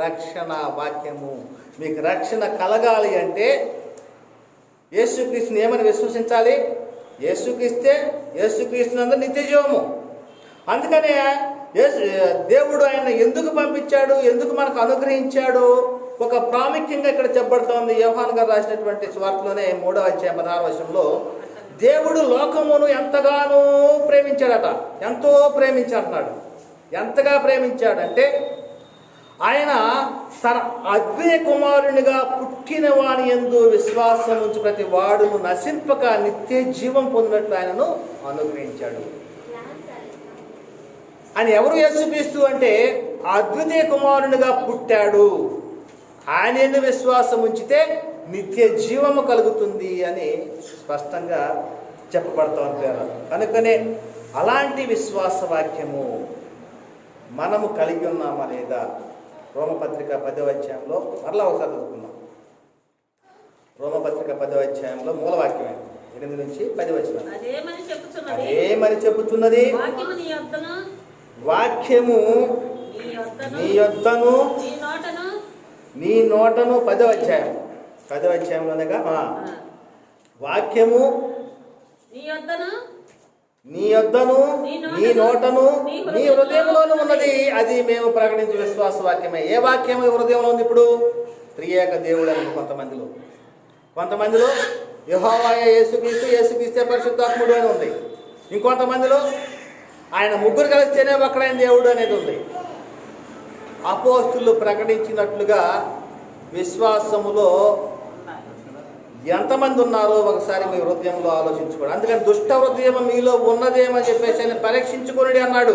రక్షణ వాక్యము. మీకు రక్షణ కలగాలి అంటే యేసుక్రీస్తుని ఏమని విశ్వసించాలి? యేసుక్రీస్తునందు నిత్య జీవము. అందుకనే దేవుడు ఆయన ఎందుకు పంపించాడు, ఎందుకు మనకు అనుగ్రహించాడు ఒక ప్రాముఖ్యంగా ఇక్కడ చెప్పబడుతోంది. యోహాను గారు రాసినటువంటి సువార్తలోనే 3వ అధ్యాయం 16వ వచనంలో, దేవుడు లోకమును ఎంతగానో ప్రేమించాడట. ఎంతో ప్రేమించాడన్నాడు. ఎంతగా ప్రేమించాడంటే ఆయన తన అద్వితీయ కుమారునిగా పుట్టిన వాని యందు విశ్వాసం ఉంచి ప్రతి వాడును నశింపక నిత్య జీవం పొందినట్లు ఆయనను అనుగ్రహించాడు. ఆయన ఎవరు? యేసుక్రీస్తు అంటే అద్వితీయ కుమారునిగా పుట్టాడు. ఆయన యందు విశ్వాసం ఉంచితే నిత్య జీవము కలుగుతుంది అని స్పష్టంగా చెప్పబడతా ఉంటారు. కనుకనే అలాంటి విశ్వాస వాక్యము మనము కలిగి ఉన్నామా లేదా? రోమపత్రిక 10వ అధ్యాయంలో మరలా ఒకసారి చదువుకుందాం. రోమపత్రిక 10వ అధ్యాయంలో మూలవాక్యమే 8 నుంచి 10 వచనం. అదేమని చెప్పుచున్నది, అదేమని చెప్పుచున్నది, వాక్యము నీ యొద్దను, వాక్యము నీ యొద్దను నీ నోటను. 10వ అధ్యాయంలోనగా వాక్యము నీ యొద్దను నీ నోటను నీ హృదయంలోనూ ఉన్నది, అది మేము ప్రకటించే విశ్వాస వాక్యమే. ఏ వాక్యము హృదయంలో ఉంది? ఇప్పుడు త్రియేక దేవుడు అని కొంతమందిలో యెహోవాయే యేసుక్రీస్తు, యేసుక్రీస్తే పరిశుద్ధాత్ముడు అని ఉంది. ఇంకొంతమందిలో ఆయన ముగ్గురు కలిస్తేనే ఒక్కడైన దేవుడు అనేది ఉంది. అపోస్తులు ప్రకటించినట్లుగా విశ్వాసములో ఎంతమంది ఉన్నారో ఒకసారి మీ హృదయంలో ఆలోచించుకోండి. అందుకని దుష్ట హృదయం మీలో ఉన్నదేమని చెప్పేసి ఆయన పరీక్షించుకోండి అన్నాడు.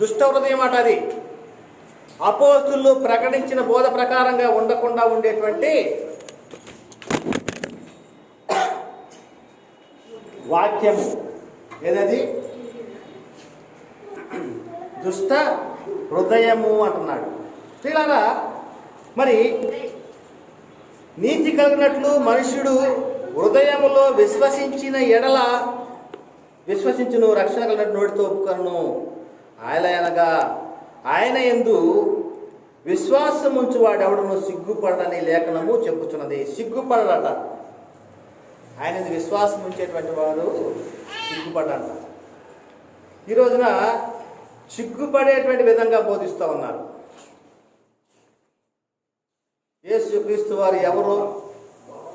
దుష్ట హృదయం అట అది. అపోస్తులు ప్రకటించిన బోధ ప్రకారంగా ఉండకుండా ఉండేటువంటి వాక్యము ఏదది? దుష్ట హృదయము అంటున్నాడు. చూడారా, మరి నీతి కలిగినట్లు మనుష్యుడు హృదయములో విశ్వసించిన ఎడల విశ్వసించును, రక్షణ కలిగినట్టు నోటితో ఒప్పుకొను. ఆయన యందు విశ్వాసం ఉంచు వాడెవడను సిగ్గుపడని లేఖనము చెప్పుచున్నది. సిగ్గుపడట. ఆయన విశ్వాసం ఉంచేటువంటి వాడు సిగ్గుపడట. ఈ రోజున సిగ్గుపడేటువంటి విధంగా బోధిస్తూ ఉన్నారు. యేసుక్రీస్తు వారు ఎవరో,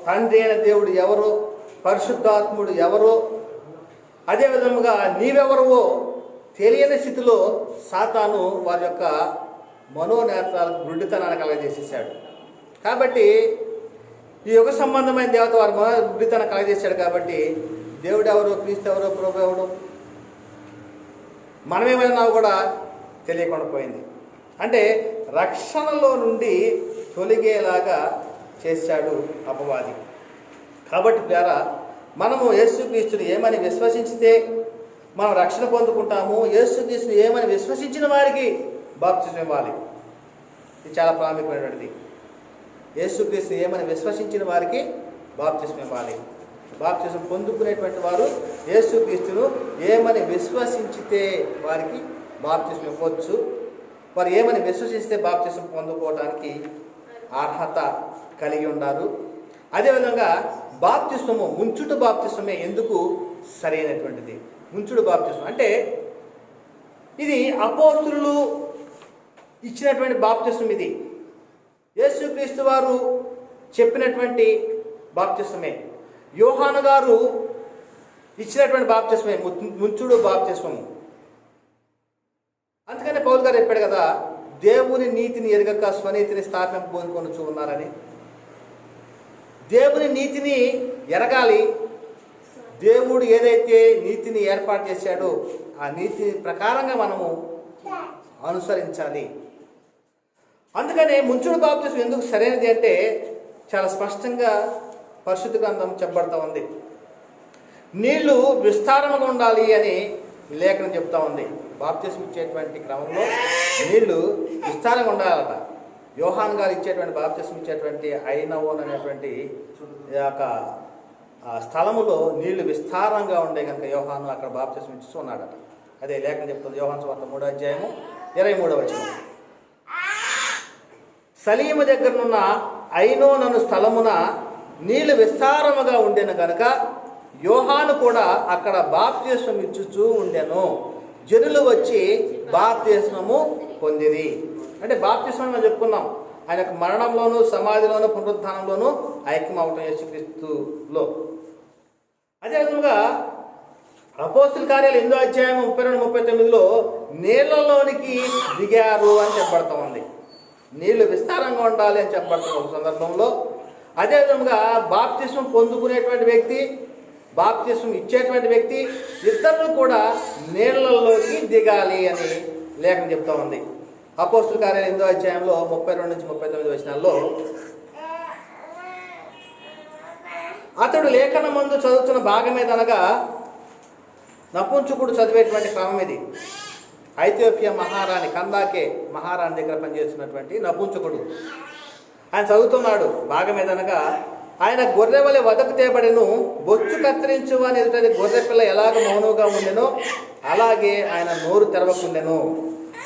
తండ్రి అయిన దేవుడు ఎవరో, పరిశుద్ధాత్ముడు ఎవరో, అదేవిధముగా నీవెవరవో తెలియని స్థితిలో సాతాను వారి యొక్క మనోనేత్రాలకు గుడ్డితనాన్ని కలగజేసేసాడు. కాబట్టి ఈ యుగ సంబంధమైన దేవత వారి గుడ్డితనం కలగజేశాడు. కాబట్టి దేవుడు ఎవరు, క్రీస్తు ఎవరో, ప్రభు ఎవడు మనమేమైనా కూడా తెలియకుండా పోయింది. అంటే రక్షణలో నుండి తొలగేలాగా చేశాడు అపవాది. కాబట్టి ద్వారా మనము యేసుక్రీస్తుని ఏమని విశ్వసించితే మనం రక్షణ పొందుకుంటాము. యేసుక్రీస్తుని ఏమని విశ్వసించిన వారికి బాప్తిజం ఇవ్వాలి. ఇది చాలా ప్రాముఖ్యమైనటువంటిది. యేసుక్రీస్తుని ఏమని విశ్వసించిన వారికి బాప్తిజం ఇవ్వాలి. బాప్తిజం పొందుకునేటువంటి వారు యేసుక్రీస్తును ఏమని విశ్వసించితే వారికి బాప్తిజం ఇవ్వచ్చు. వారు ఏమని విశ్వసిస్తే బాప్తిజం పొందుకోవడానికి అర్హత కలిగి ఉన్నారు. అదేవిధంగా బాప్తిస్మము, ముంచుట బాప్తిస్మమే ఎందుకు సరైనటువంటిది? ముంచుడు బాప్తిస్మం అంటే ఇది అపోస్తులు ఇచ్చినటువంటి బాప్తిస్మం. ఇది యేసుక్రీస్తు వారు చెప్పినటువంటి బాప్తిస్మమే. యోహాను గారు ఇచ్చినటువంటి బాప్తిస్మమే ముంచుడు బాప్తిస్మము. అందుకనే పౌలు గారు చెప్పాడు కదా, దేవుని నీతిని ఎరగక స్వనీతిని స్థాపింపబోనుకొనుచు ఉన్నారని. దేవుని నీతిని ఎరగాలి. దేవుడు ఏదైతే నీతిని ఏర్పాటు చేశాడో ఆ నీతి ప్రకారంగా మనము అనుసరించాలి. అందుకనే ముంచుడు బాప్తిస్మం ఎందుకు సరైనది అంటే చాలా స్పష్టంగా పరిశుద్ధ గ్రంథం చెప్పబడతా ఉంది. నీళ్లు విస్తారంగా ఉండాలి అని లేఖనం చెప్తా ఉంది. బాప్తిస్మం ఇచ్చేటువంటి క్రమంలో నీళ్లు విస్తారంగా ఉండాలట. యోహాన్ గారు ఇచ్చేటువంటి బాప్తిస్మం ఇచ్చేటువంటి ఐనవోన్ అనేటువంటి యొక్క స్థలములో నీళ్లు విస్తారంగా ఉండే కనుక యోహాను అక్కడ బాప్తిస్మం ఇస్తూ ఉన్నాడట. అదే లేఖనం చెప్తుంది. యోహాను సువార్త 3వ అధ్యాయము 23వ వచనం. సలీము దగ్గరనున్న ఐనోన్ అను స్థలమున నీళ్లు విస్తారముగా ఉండెను కనుక యోహాను కూడా అక్కడ బాప్తిస్మం ఇచ్చుచూ ఉండెను. జనులు వచ్చి బాప్తిస్మము పొందిరి. అంటే బాప్తిస్మం మనం చెప్పుకున్నాం. ఆయన యొక్క మరణంలోను, సమాధిలోను, పునరుత్థానంలోను ఐక్యం అవటం యేసుక్రీస్తులో. అదేవిధంగా అపోస్తుల కార్యాలు 8వ అధ్యాయం 32-39లో నీళ్లలోనికి దిగారు అని చెప్పబడతా ఉంది. నీళ్లు విస్తారంగా ఉండాలి అని చెప్పబడుతున్న ఒక సందర్భంలో. అదేవిధంగా బాప్తిస్మం పొందుకునేటువంటి వ్యక్తి, బాప్తిస్మం ఇచ్చేటువంటి వ్యక్తి ఇద్దరు కూడా నీళ్లలోకి దిగాలి అని లేఖనం చెప్తా ఉంది. అపోస్తుల కార్యాలు 8వ అధ్యాయంలో 32-39 వచనాల్లో అతడు లేఖనం ముందు చదువుతున్న భాగమేదనగా నపుంసకుడు చదివేటువంటి క్రమం ఇది. ఐథియోపియా మహారాణి కందాకే మహారాణి దగ్గర పనిచేస్తున్నటువంటి నపుంసకుడు ఆయన చదువుతున్నాడు. భాగమేదనగా ఆయన గొర్రె వలె వదకు తేబడెను, బొచ్చు కత్తిరించు అని ఎదుట గొర్రె పిల్ల ఎలాగ మౌనంగా ఉండెనో అలాగే ఆయన నోరు తెరవకుండెను.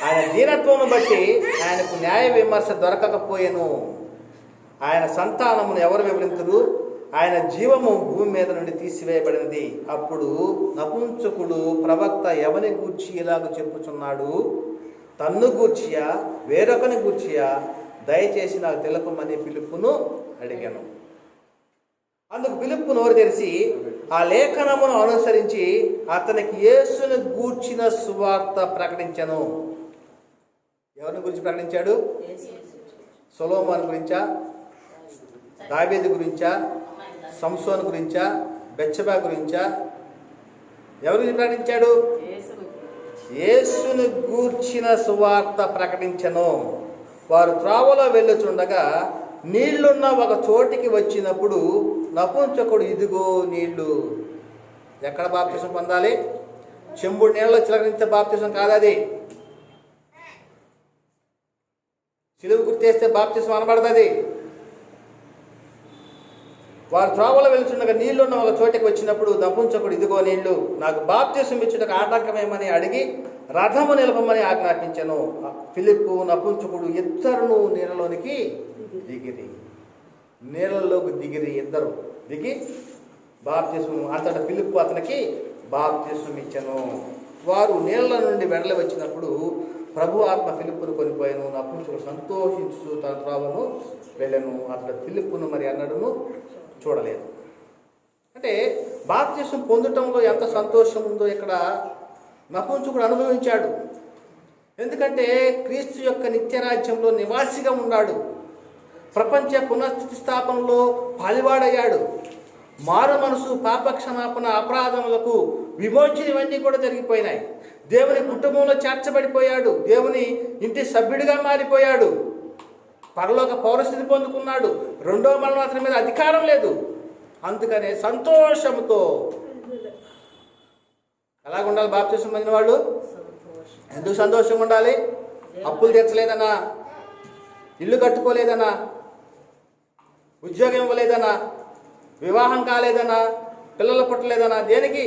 ఆయన దీనత్వమును బట్టి ఆయనకు న్యాయ విమర్శ దొరకకపోయెను. ఆయన సంతానమును ఎవరు వివరింతురు? ఆయన జీవము భూమి మీద నుండి తీసివేయబడినది. అప్పుడు నపుంసకుడు ప్రవక్త ఎవని గూర్చి ఇలాగ చెప్పుచున్నాడు? తన్ను గూర్చియా వేరొకని గూర్చియా? దయచేసి నాకు తెలుపమని ఫిలిప్పును అడిగాను. అందుకు ఫిలిప్పు నోరు తెరిచి ఆ లేఖనమును అనుసరించి అతనికి యేసును గూర్చిన సువార్త ప్రకటించను. ఎవరిని గురించి ప్రకటించాడు? సొలొమోను గురించా? దావీదు గురించా? సంసోను గురించా? బెత్షెబా గురించా? ఎవరి గురించి ప్రకటించాడు? యేసును గూర్చిన సువార్త ప్రకటించను. వారు త్రోవలో వెళ్ళుచుండగా నీళ్లున్న ఒక చోటికి వచ్చినప్పుడు నపుంసకుడు, ఇదిగో నీళ్లు. ఎక్కడ బాప్తిసం పొందాలి? చెంబుడు నీళ్ళలో చిలకరించే బాప్తిసం కాదు అది. సిలువ గుర్తేస్తే బాప్తిసం అనబడుతుంది. వారు త్రోవలో వెళ్తుండగా నీళ్లున్న ఒక చోటికి వచ్చినప్పుడు నపుంసకుడు, ఇదిగో నీళ్లు, నాకు బాప్తిసం ఇచ్చుటకు ఆటంకమేమని అడిగి రథము నిలపమని ఆజ్ఞాపించెను. ఫిలిప్పు నపుంసకుడు ఇద్దరును నీళ్ళలోనికి దిగిరి. నీళ్ళలోకి దిగిరి. ఇద్దరు దిగి బాప్తిసం, అంతటా ఫిలిప్పు అతనికి బాప్తిసం ఇచ్చెను. వారు నీళ్ళ నుండి వెడలి వచ్చినప్పుడు ప్రభు ఆత్మ ఫిలిప్పును కొనిపోయాను. నపుంసకుడు సంతోషించు తన త్రోవను వెళ్ళను. అతడు ఫిలిప్పును మరి అన్నడును చూడలేదు. అంటే బాప్తిసం పొందటంలో ఎంత సంతోషం ఉందో ఇక్కడ నపుంసకుడు అనుభవించాడు. ఎందుకంటే క్రీస్తు యొక్క నిత్యరాజ్యంలో నివాసిగా ఉన్నాడు. ప్రపంచ పునఃస్థితి స్థాపనలో పాలివాడయ్యాడు. మారు మనసు, పాపక్షమాపణ, అపరాధములకు విమోచన ఇవన్నీ కూడా జరిగిపోయినాయి. దేవుని కుటుంబంలో చేర్చబడిపోయాడు. దేవుని ఇంటి సభ్యుడిగా మారిపోయాడు. పరలోక పౌరస్థితి పొందుకున్నాడు. రెండో మరణం అతని మీద అధికారం లేదు. అందుకనే సంతోషంతో ఎలాగ ఉండాలి బాప్తిసం పొందిన వాళ్ళు? ఎందుకు సంతోషంగా ఉండాలి? అప్పులు తీర్చలేదనా, ఇల్లు కట్టుకోలేదనా, ఉద్యోగం ఇవ్వలేదనా, వివాహం కాలేదనా, పిల్లలు పుట్టలేదనా, దేనికి?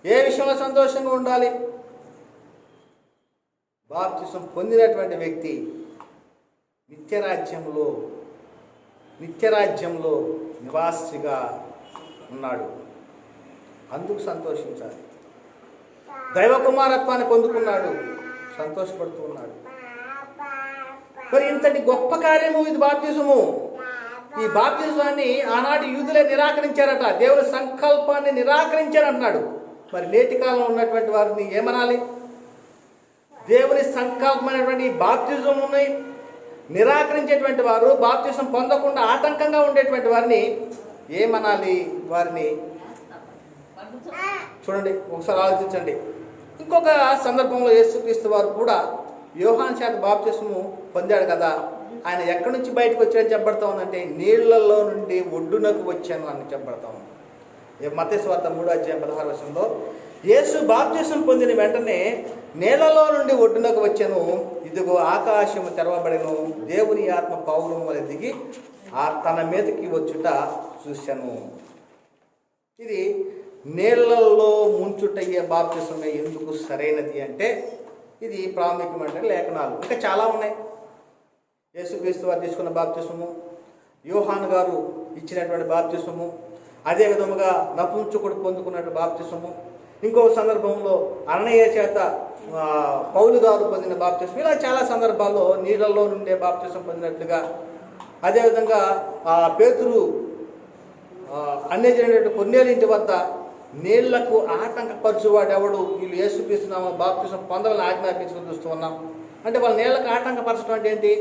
ఏ విషయంలో సంతోషంగా ఉండాలి? బాప్తిసం పొందినటువంటి వ్యక్తి నిత్యరాజ్యంలో నివాసిగా ఉన్నాడు. అందుకు సంతోషించాలి. దైవ కుమారత్వాన్ని పొందుకున్నాడు, సంతోషపడుతూ ఉన్నాడు. మరి ఇంతటి గొప్ప కార్యము ఇది బాప్తిసము. ఈ బాప్తిసాన్ని ఆనాటి యూదులే నిరాకరించారట. దేవుని సంకల్పాన్ని నిరాకరించారన్నాడు. మరి నేటి కాలంలో ఉన్నటువంటి వారిని ఏమనాలి? దేవుని సంకల్పమైనటువంటి బాప్తిజంని నిరాకరించేటువంటి వారు, బాప్తిజం పొందకుండా ఆటంకంగా ఉండేటువంటి వారిని ఏమనాలి? వారిని చూడండి, ఒకసారి ఆలోచించండి. ఇంకొక సందర్భంలో యేసుక్రీస్తు వారు కూడా యోహాను చేత బాప్తిసము పొందాడు కదా. ఆయన ఎక్కడి నుంచి బయటకు వచ్చాడని చెప్పబడతా ఉందంటే నీళ్లలో నుండి ఒడ్డునకు వచ్చాను అని చెప్పబడతా ఉంది. మత్తయి సువార్త 3:16 యేసు బాప్తిసం పొందిన వెంటనే నేలలో నుండి ఒడ్డునకు వచ్చాను, ఇదిగో ఆకాశము తెరవబడెను, దేవుని ఆత్మ పౌరము వలె దిగి తన మీదకి వచ్చుట చూశాను. ఇది నీళ్లలో ముంచుటయ్యే బాప్తిసమే ఎందుకు సరైనది అంటే ఇది ప్రాముఖ్యమైన లేఖనాలు. ఇంకా చాలా ఉన్నాయి. యేసుక్రీస్తు వారు తీసుకున్న బాప్తిసము, యోహాను గారు ఇచ్చినటువంటి బాప్తిసము, అదే విధముగా నపుంసకుడు పొందుకున్నటువంటి బాప్తిసము, ఇంకో సందర్భంలో అన్నయ్య చేత పౌలు గారు పొందిన బాప్తిసం, ఇలా చాలా సందర్భాల్లో నీళ్ళల్లో నుండే బాప్తిసం పొందినట్లుగా. అదేవిధంగా పేతురు అన్యజనుడైన కొర్నేలు ఇంటి వద్ద నీళ్లకు ఆటంకపరచువాడు ఎవడు, వీళ్ళు యేసుక్రీస్తు బాప్తిసం పొందాలని ఆజ్ఞాపించుకుని చూస్తూ ఉన్నాం. అంటే వాళ్ళ నీళ్లకు ఆటంకపరచడం అంటే ఏంటి?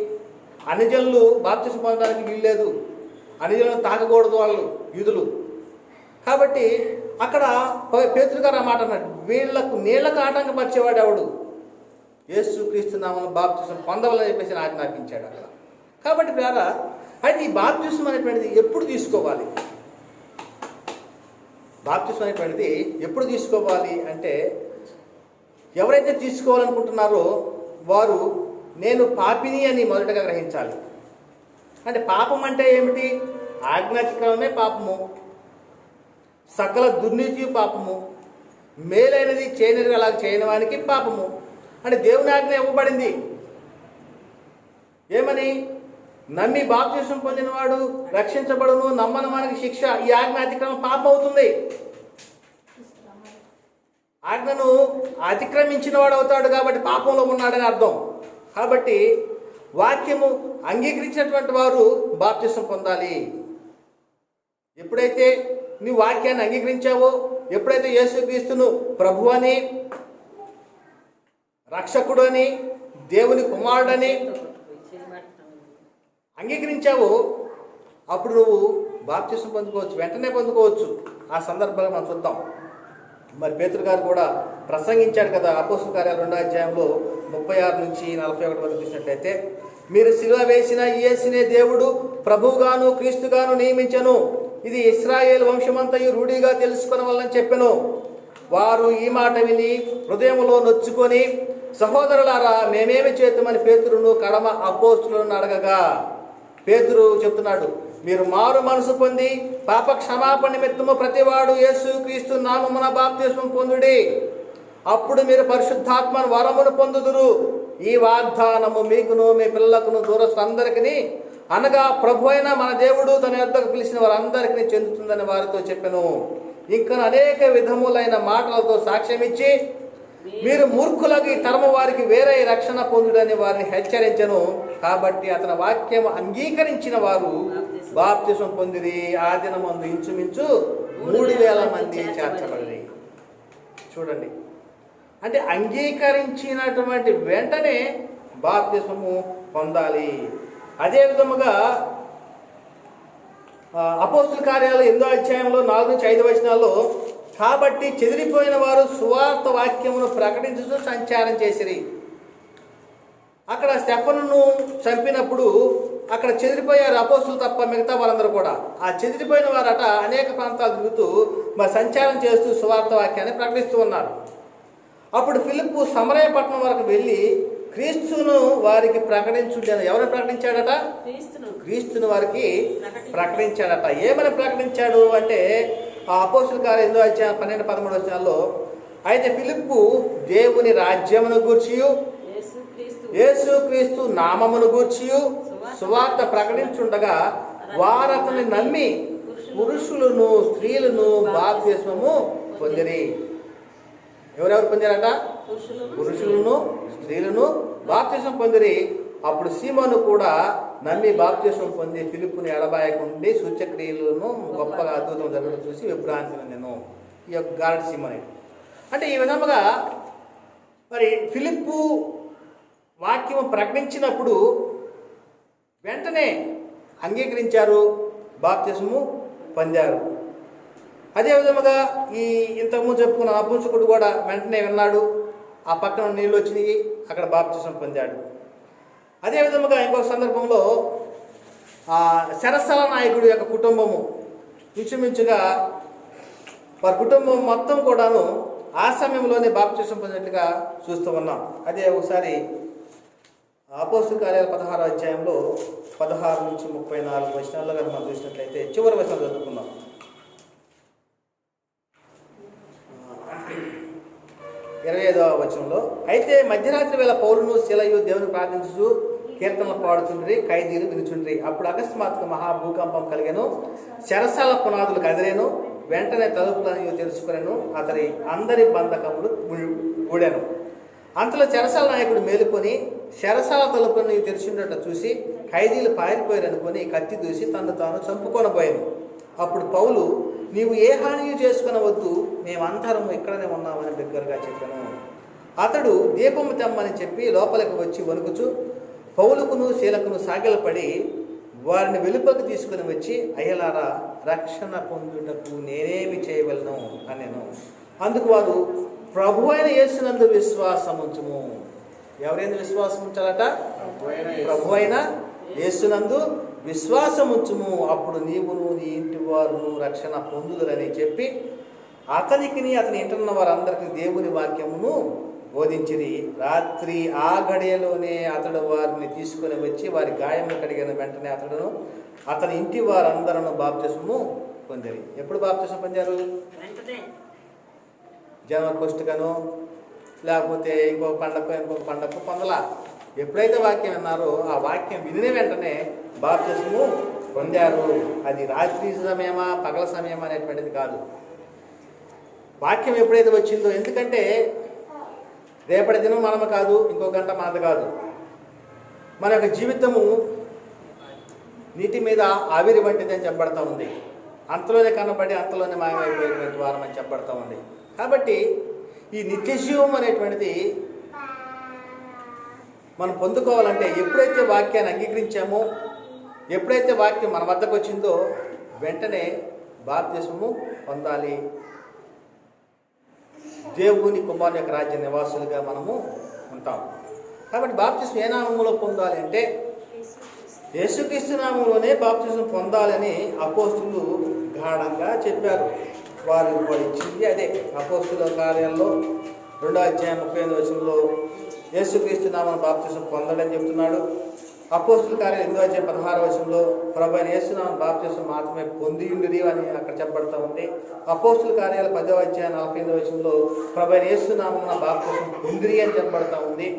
అన్యజనులు బాప్తిసం పొందడానికి వీల్లేదు, అన్యజనులను తాకకూడదు వాళ్ళు యూదులు. కాబట్టి అక్కడ పేతురు గారు ఆ మాట అన్నాడు, వీళ్లకు నీళ్లకు ఆటంకపరిచేవాడు ఎవడు, యేసుక్రీస్తు నామమున బాప్తిసం పొందవాలని చెప్పేసి ఆజ్ఞాపించాడు అక్కడ. కాబట్టి ద్వారా అయితే ఈ బాప్తిసం అనేటువంటిది ఎప్పుడు తీసుకోవాలి? బాప్తిసం అనేటువంటిది ఎప్పుడు తీసుకోవాలి అంటే ఎవరైతే తీసుకోవాలనుకుంటున్నారో వారు నేను పాపిని అని మొదటగా గ్రహించాలి. అంటే పాపం అంటే ఏమిటి? ఆజ్ఞాతిక్రమమే పాపము, సకల దుర్నీతి పాపము, మేలైనది చేయనిది అలా చేయని వానికి పాపము. అంటే దేవుని ఆజ్ఞ ఇవ్వబడింది ఏమని? నమ్మి బాప్తిసం పొందినవాడు రక్షించబడును, నమ్మని వానికి శిక్ష. ఈ ఆజ్ఞ అతిక్రమం పాపం అవుతుంది. ఆజ్ఞను అతిక్రమించిన వాడు అవుతాడు కాబట్టి పాపంలో ఉన్నాడని అర్థం. కాబట్టి వాక్యము అంగీకరించినటువంటి వారు బాప్తిసం పొందాలి. ఎప్పుడైతే నీ వాక్యాన్ని అంగీకరించావో, ఎప్పుడైతే యేసుక్రీస్తును ప్రభు అని, రక్షకుడు అని, దేవుని కుమారుడని అంగీకరించావో అప్పుడు నువ్వు బాప్తిసం పొందుకోవచ్చు, వెంటనే పొందుకోవచ్చు. ఆ సందర్భంగా మనం చూద్దాం. మరి పేతురు గారు కూడా ప్రసంగించాడు కదా, అపోస్తలుల కార్యాలు 2వ అధ్యాయంలో 36 నుంచి 41 వరకు చూసినట్లయితే, మీరు సిలువ వేసిన యేసునే దేవుడు ప్రభువుగాను క్రీస్తుగాను నియమించెను, ఇది ఇశ్రాయేలు వంశమంతయు రూఢిగా తెలుసుకొనవలెనని చెప్పెను. వారు ఈ మాట విని హృదయంలో నొచ్చుకొని, సహోదరులారా మేమేమి చేతుమని పేతురును కడమ అపోస్తలులను అడగగా, పేతురు చెప్తున్నాడు, మీరు మారు మనసు పొంది పాప క్షమాపణ నిమిత్తము ప్రతివాడు యేసు క్రీస్తు నామమున బాప్తిస్మం పొందుడి, అప్పుడు మీరు పరిశుద్ధాత్మ వరమును పొందుదురు. ఈ వాగ్దానము మీకును మీ పిల్లలకును దూరస్తులందరికీ, అనగా ప్రభు అయిన మన దేవుడు తన యొద్దకు పిలిచిన వారందరికీ చెందుతుందని వారితో చెప్పెను. ఇంకా అనేక విధములైన మాటలతో సాక్ష్యం ఇచ్చి, మీరు మూర్ఖులకి ఈ తరము వారికి వేరే రక్షణ పొందుడని వారిని హెచ్చరించెను. కాబట్టి అతని వాక్యం అంగీకరించిన వారు బాప్తిసం పొందిరి. ఆ దినమందు ఇంచుమించు 3000 మంది చేర్చబడి. చూడండి, అంటే అంగీకరించినటువంటి వెంటనే బాప్తిసము పొందాలి. అదే విధముగా అపోస్తలుల కార్యాలు 8వ అధ్యాయంలో 4 నుంచి 5 వచనాల్లో, కాబట్టి చెదిరిపోయిన వారు సువార్త వాక్యమును ప్రకటించుతూ సంచారం చేసిరి. అక్కడ స్టెఫనును చంపినప్పుడు అక్కడ చెదిరిపోయారు అపోస్తలులు తప్ప మిగతా వారందరూ కూడా. ఆ చెదిరిపోయిన వారట అనేక ప్రాంతాలు తిరుగుతూ మరి సంచారం చేస్తూ సువార్త వాక్యాన్ని ప్రకటిస్తూ ఉన్నారు. అప్పుడు ఫిలిప్పు సమరయ పట్టణం వరకు వెళ్ళి క్రీస్తును వారికి ప్రకటించుంటాను. ఎవరు ప్రకటించాడట? క్రీస్తును వారికి ప్రకటించాడట. ఏమని ప్రకటించాడు అంటే, ఆ అపోస్తలుల కార్యాలు 8వ అధ్యాయం 12-13 వచనాల్లో, అయితే ఫిలిప్పు దేవుని రాజ్యమును గూర్చియు యేసుక్రీస్తు నామమును గూర్చియు సువార్త ప్రకటించుండగా వారతని నమ్మి పురుషులను స్త్రీలను బాప్తిస్మము పొందిరి. ఎవరెవరు పొందారట? పురుషులను స్త్రీలను బాప్తిస్మం పొందిరి. అప్పుడు సీమోను కూడా నమ్మి బాప్తిస్మం పొంది ఫిలిప్పుని ఎడబాయకుండి సూచక్రియలను గొప్పగా అద్భుతం జరగడం చూసి విభ్రాంతి నేను ఈ యొక్క గారడి సీమోని. అంటే ఈ విధముగా మరి ఫిలిప్పు వాక్యము ప్రకటించినప్పుడు వెంటనే అంగీకరించారు, బాప్తిస్మము పొందారు. అదే విధముగా ఈ ఇంతకుముందు చెప్పుకున్న నపుంసకుడు కూడా వెంటనే విన్నాడు, ఆ పక్కన నీళ్ళు వచ్చినాయి, అక్కడ బాప్తిస్మం పొందాడు. అదే విధముగా ఇంకొక సందర్భంలో శరస్థల నాయకుడు యొక్క కుటుంబము ఇంచుమించుగా వారి కుటుంబం మొత్తం కూడాను ఆ సమయంలోనే బాప్తిస్మం పొందినట్లుగా చూస్తూ ఉన్నాం. అదే ఒకసారి అపోస్తలుల కార్యాలు 16వ అధ్యాయంలో 16 నుంచి 34 వచనాల్లో కనుక మనం చూసినట్లయితే చివరి వచనం చదువుకుందాం. 25వ వచనంలో, అయితే మధ్యరాత్రి వేళ పౌలును శీలయు దేవుని ప్రార్థించు కీర్తనలు పాడుతుండ్రి, ఖైదీలు వినుచుండ్రి. అప్పుడు అకస్మాత్తుగా మహాభూకంపం కలిగెను, చెరసాల పునాదులు కదిలేను, వెంటనే తలుపులను తెరుచుకొనెను, అతని అందరి బంధకములు ఊడెను. అంతలో చెరసాల నాయకుడు మేలుకొని చెరసాల తలుపులను తెరిచిండట చూసి ఖైదీలు పారిపోయారనుకొని కత్తి దూసి తను తాను చంపుకొనబోయాను. అప్పుడు పౌలు, నీవు ఏ హాని చేసుకునవద్దు, మేమందరము ఇక్కడనే ఉన్నామని దగ్గరగా చెప్పాను. అతడు దీపము తెమ్మని చెప్పి లోపలికి వచ్చి వణుకుచు పౌలుకును శీలకును సాగిలపడి వారిని వెలుపలికి తీసుకుని వచ్చి, అయ్యలారా రక్షణ పొందుటకు నేనేమి చేయవలను అనేను. అందుకు వారు, ప్రభు అయిన యేసునందు విశ్వాసం ఉంచుము. ఎవరైనా విశ్వాసం ఉంచాలట? ప్రభు అయిన యేసునందు విశ్వాసం ఉంచుము, అప్పుడు నీవును నీ ఇంటి వారు రక్షణ పొందుదురని చెప్పి అతనికి అతని ఇంటున్న వారందరికీ దేవుని వాక్యమును బోధించిరి. రాత్రి ఆ గడియలోనే అతడు వారిని తీసుకొని వచ్చి వారి గాయములు కడిగిన వెంటనే అతని ఇంటి వారందరూ బాప్తిసము పొందిరి. ఎప్పుడు బాప్తిసం పొందారు? వెంటనే. జనవరి ఫస్ట్కనో లేకపోతే ఇంకొక పండగ పొందలా. ఎప్పుడైతే వాక్యం విన్నారో ఆ వాక్యం వినిన వెంటనే బాప్తిసము పొందారు. అది రాత్రి సమయమా పగల సమయమా అనేటువంటిది కాదు. వాక్యం ఎప్పుడైతే వచ్చిందో, ఎందుకంటే రేపటి దినం మనము కాదు, ఇంకో గంట మనది కాదు. మన యొక్క జీవితము నీటి మీద ఆవిరి వంటిది అని చెప్పబడతా ఉంది. అంతలోనే కనబడి అంతలోనే మాయమైపోయేటువంటి వారం అని చెప్పబడతా ఉంది. కాబట్టి ఈ నిత్యజీవం అనేటువంటిది మనం పొందుకోవాలంటే ఎప్పుడైతే వాక్యాన్ని అంగీకరించామో, ఎప్పుడైతే వాక్యం మన వద్దకు వచ్చిందో వెంటనే బాప్తిసము పొందాలి. దేవుని కుమారుని యొక్క రాజ్య నివాసులుగా మనము ఉంటాం. కాబట్టి బాప్తిసం ఏ నామంలో పొందాలి అంటే యేసుక్రీస్తు నామంలోనే బాప్తిసం పొందాలని అపోస్తులు గాఢంగా చెప్పారు. వారు ఇచ్చింది అదే. అపోస్తుల కార్యాల్లో 2వ అధ్యాయం 35వ వచనంలో యేసుక్రీస్తు నామం బాప్తిసం పొందడని చెప్తున్నాడు. అపోస్తుల కార్యాలు 8వ అధ్యాయం 16వ వచనంలో ప్రభు అయిన యేసు నామం బాప్తిసం మాత్రమే పొంది ఉండిరి అని అక్కడ చెప్పబడతా ఉంది. అపోస్తుల కార్యాలు 10వ అధ్యాయం 45వ వచనంలో ప్రభు అయిన యేసు నామమున బాప్తిసం పొందిరి అని చెప్పబడతా ఉంది.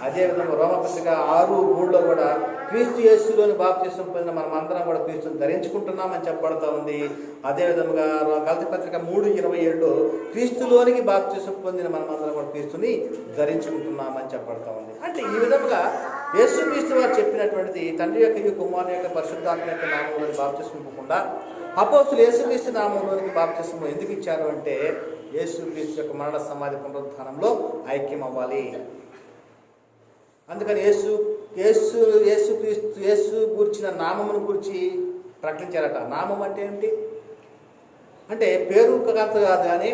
అదేవిధంగా రోమపత్రిక 6:3లో కూడా క్రీస్తు యేసులోని బాప్తిసం పొందిన మనం అందరం కూడా క్రీస్తుని ధరించుకుంటున్నామని చెప్పబడతా ఉంది. అదేవిధంగా గలతీ పత్రిక 3:27లో క్రీస్తులోనికి బాప్తిసం పొందిన మనం అందరం కూడా క్రీస్తుని ధరించుకుంటున్నామని చెప్పబడతా ఉంది. అంటే ఈ విధంగా యేసుక్రీస్తు వారు చెప్పినటువంటిది తండ్రి యొక్క కుమారుని యొక్క పరిశుద్ధాత్మ యొక్క నామంలోని బాప్తిసం ఇవ్వకుండా అపోస్తులు యేసుక్రీస్తు నామంలోనికి బాప్తిసం ఎందుకు ఇచ్చారు అంటే యేసుక్రీస్తు యొక్క మరణ సమాధి పునరుత్థానంలో ఐక్యం అవ్వాలి. అందుకని యేసు గురించిన నామమును గురించి ప్రకటించారట. నామం అంటే ఏంటి అంటే పేరు కాదు కానీ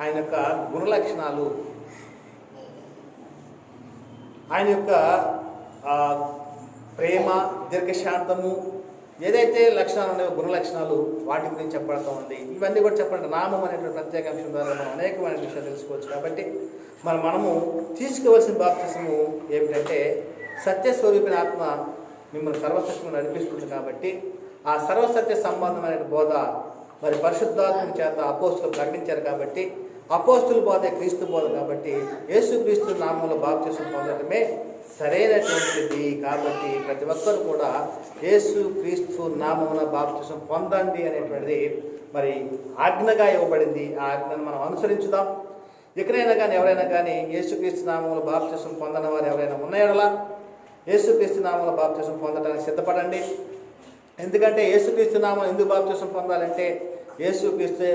ఆయన యొక్క గుణలక్షణాలు, ఆయన యొక్క ప్రేమ, దీర్ఘశాంతము, ఏదైతే లక్షణాలు ఉన్నాయో గుణలక్షణాలు వాటి గురించి చెప్పబడతా ఉంది. ఇవన్నీ కూడా చెప్పండి. నామం అనేటువంటి ప్రత్యేక అంశం ద్వారా మనం అనేకమైన విషయాలు తెలుసుకోవచ్చు. కాబట్టి మనము తీసుకోవాల్సిన బాప్తిసము ఏమిటంటే సత్యస్వరూపిన ఆత్మ మిమ్మల్ని సర్వసత్యం నడిపిస్తుంది. కాబట్టి ఆ సర్వసత్య సంబంధమైన బోధ మరి పరిశుద్ధాత్మ చేత అపోస్తులు ప్రకటించారు. కాబట్టి అపోస్తుల బోధ క్రీస్తు బోధ. కాబట్టి యేసుక్రీస్తు నామంలో బాప్తిసం పొందడమే సరైనటువంటిది. కాబట్టి ప్రతి ఒక్కరు కూడా యేసుక్రీస్తు నామమున బాప్తిసం పొందండి అనేటువంటిది మరి ఆజ్ఞగా ఇవ్వబడింది. ఆ ఆజ్ఞను మనం అనుసరించుదాం. ఎక్కడైనా కానీ ఎవరైనా కానీ యేసుక్రీస్తు నామంలో బాప్తిసం పొందని వారు ఎవరైనా ఉన్నాయడలా యేసుక్రీస్తు నామంలో బాప్తిసం పొందడానికి సిద్ధపడండి. ఎందుకంటే యేసుక్రీస్తు నామం ఎందుకు బాప్తిసం పొందాలంటే యేసుక్రీస్తే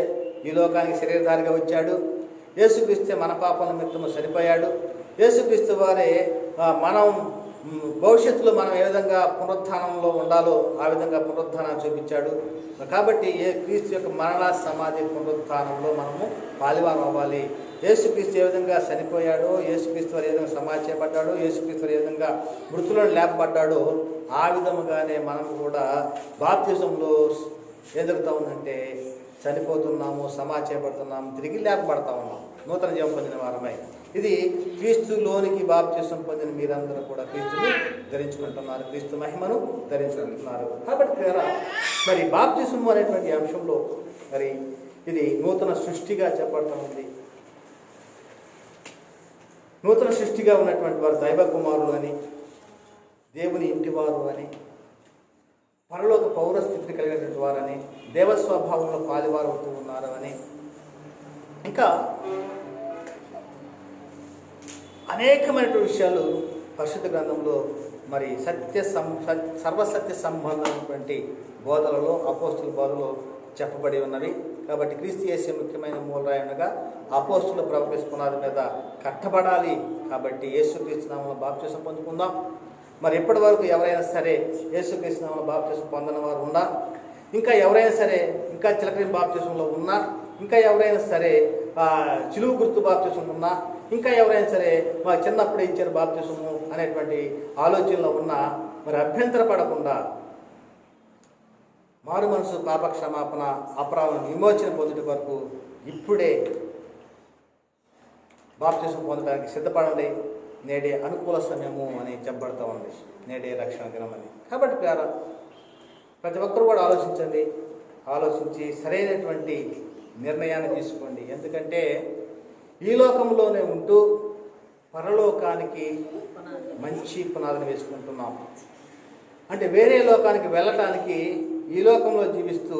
ఈ లోకానికి శరీరధారిగా వచ్చాడు. యేసుక్రీస్తే మన పాపాల నిమిత్తము చనిపోయాడు. యేసుక్రీస్తు వారే మనం భవిష్యత్తులో మనం ఏ విధంగా పునరుత్థానంలో ఉండాలో ఆ విధంగా పునరుత్థానాన్ని చూపించాడు. కాబట్టి క్రీస్తు యొక్క మరణ సమాధి పునరుత్థానంలో మనము పాలివారం అవ్వాలి. యేసుక్రీస్తు ఏ విధంగా చనిపోయాడో, యేసుక్రీస్తు వారు ఏ విధంగా సమాధి చేయబడ్డాడో, యేసుక్రీస్తు వారు ఏ విధంగా మృతులను లేపబడ్డాడో ఆ విధముగానే మనం కూడా బాప్తిజంలో ఏం జరుగుతూ ఉందంటే చనిపోతున్నాము, సమాధి చేయబడుతున్నాము, తిరిగి లేపబడతా ఉన్నాము, నూతన జీవం పొందిన వారమై. ఇది క్రీస్తులోనికి బాప్తిసం పొందిన మీరందరూ కూడా క్రీస్తుని ధరించుకుంటున్నారు, క్రీస్తు మహిమను ధరించుకుంటున్నారు. కాబట్టి మరి బాప్తిసం అనేటువంటి అంశంలో మరి ఇది నూతన సృష్టిగా చెప్పబడతా ఉంది. నూతన సృష్టిగా ఉన్నటువంటి వారు దైవ కుమారులు అని, దేవుని ఇంటివారు అని, పరలోక పౌరస్థితిని కలిగినటువంటి వారని, దేవస్వభావంలో పాలివారు అవుతూ ఉన్నారు అని, ఇంకా అనేకమైనటువంటి విషయాలు పరిశుద్ధ గ్రంథంలో మరి సర్వసత్య సంబంధమైనటువంటి బోధలలో అపోస్తుల బోధలో చెప్పబడి ఉన్నవి. కాబట్టి క్రీస్తు యేసే ముఖ్యమైన మూలరాయనగా అపోస్తుల ప్రవక్త పునాది మీద కట్టబడాలి. కాబట్టి యేసుక్రీస్తు నామములో బాప్తిసం పొందుకుందాం. మరి ఇప్పటి వరకు ఎవరైనా సరే యేసుక్రీస్తు నామములో బాప్తిసం పొందని వారు ఉన్నా, ఇంకా ఎవరైనా సరే ఇంకా చిలకరి బాప్తిసంలో ఉన్నా, ఇంకా ఎవరైనా సరే చిలువు గుర్తు బాప్తిసం ఉన్నా, ఇంకా ఎవరైనా సరే మా చిన్నప్పుడు ఇచ్చారు బాప్తిసము అనేటువంటి ఆలోచనలో ఉన్నా, మరి అభ్యంతర పడకుండా మారు మనసు, పాప క్షమాపణ, అపరాధ విమోచన పొందుట వరకు ఇప్పుడే బాప్తిసం పొందడానికి సిద్ధపడండి, నేడే అనుకూల సమయము అని చెప్పబడుతూ ఉంది, నేడే రక్షణ దినమని. కాబట్టి ప్యారా ప్రతి ఒక్కరు కూడా ఆలోచించండి, ఆలోచించి సరైనటువంటి నిర్ణయాన్ని తీసుకోండి. ఎందుకంటే ఈ లోకంలోనే ఉంటూ పరలోకానికి మంచి పునాదిని వేసుకుంటున్నాం. అంటే వేరే లోకానికి వెళ్ళటానికి ఈ లోకంలో జీవిస్తూ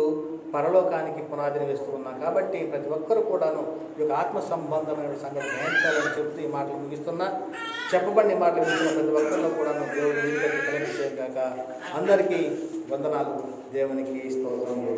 పరలోకానికి పునాదిని వేస్తూ ఉన్నాం. కాబట్టి ప్రతి ఒక్కరు కూడాను ఈ యొక్క ఆత్మ సంబంధమైన సంగతి గ్రహించాలని చెబుతూ ఈ మాటలు ముగిస్తున్నా. చెప్పబడిన మాటలు వింటున్న ప్రతి ఒక్కరిలో కూడాను దేవుడు వీరిపై కలిగించేగాక. అందరికీ వందనాలు, దేవునికి స్తోత్రములు.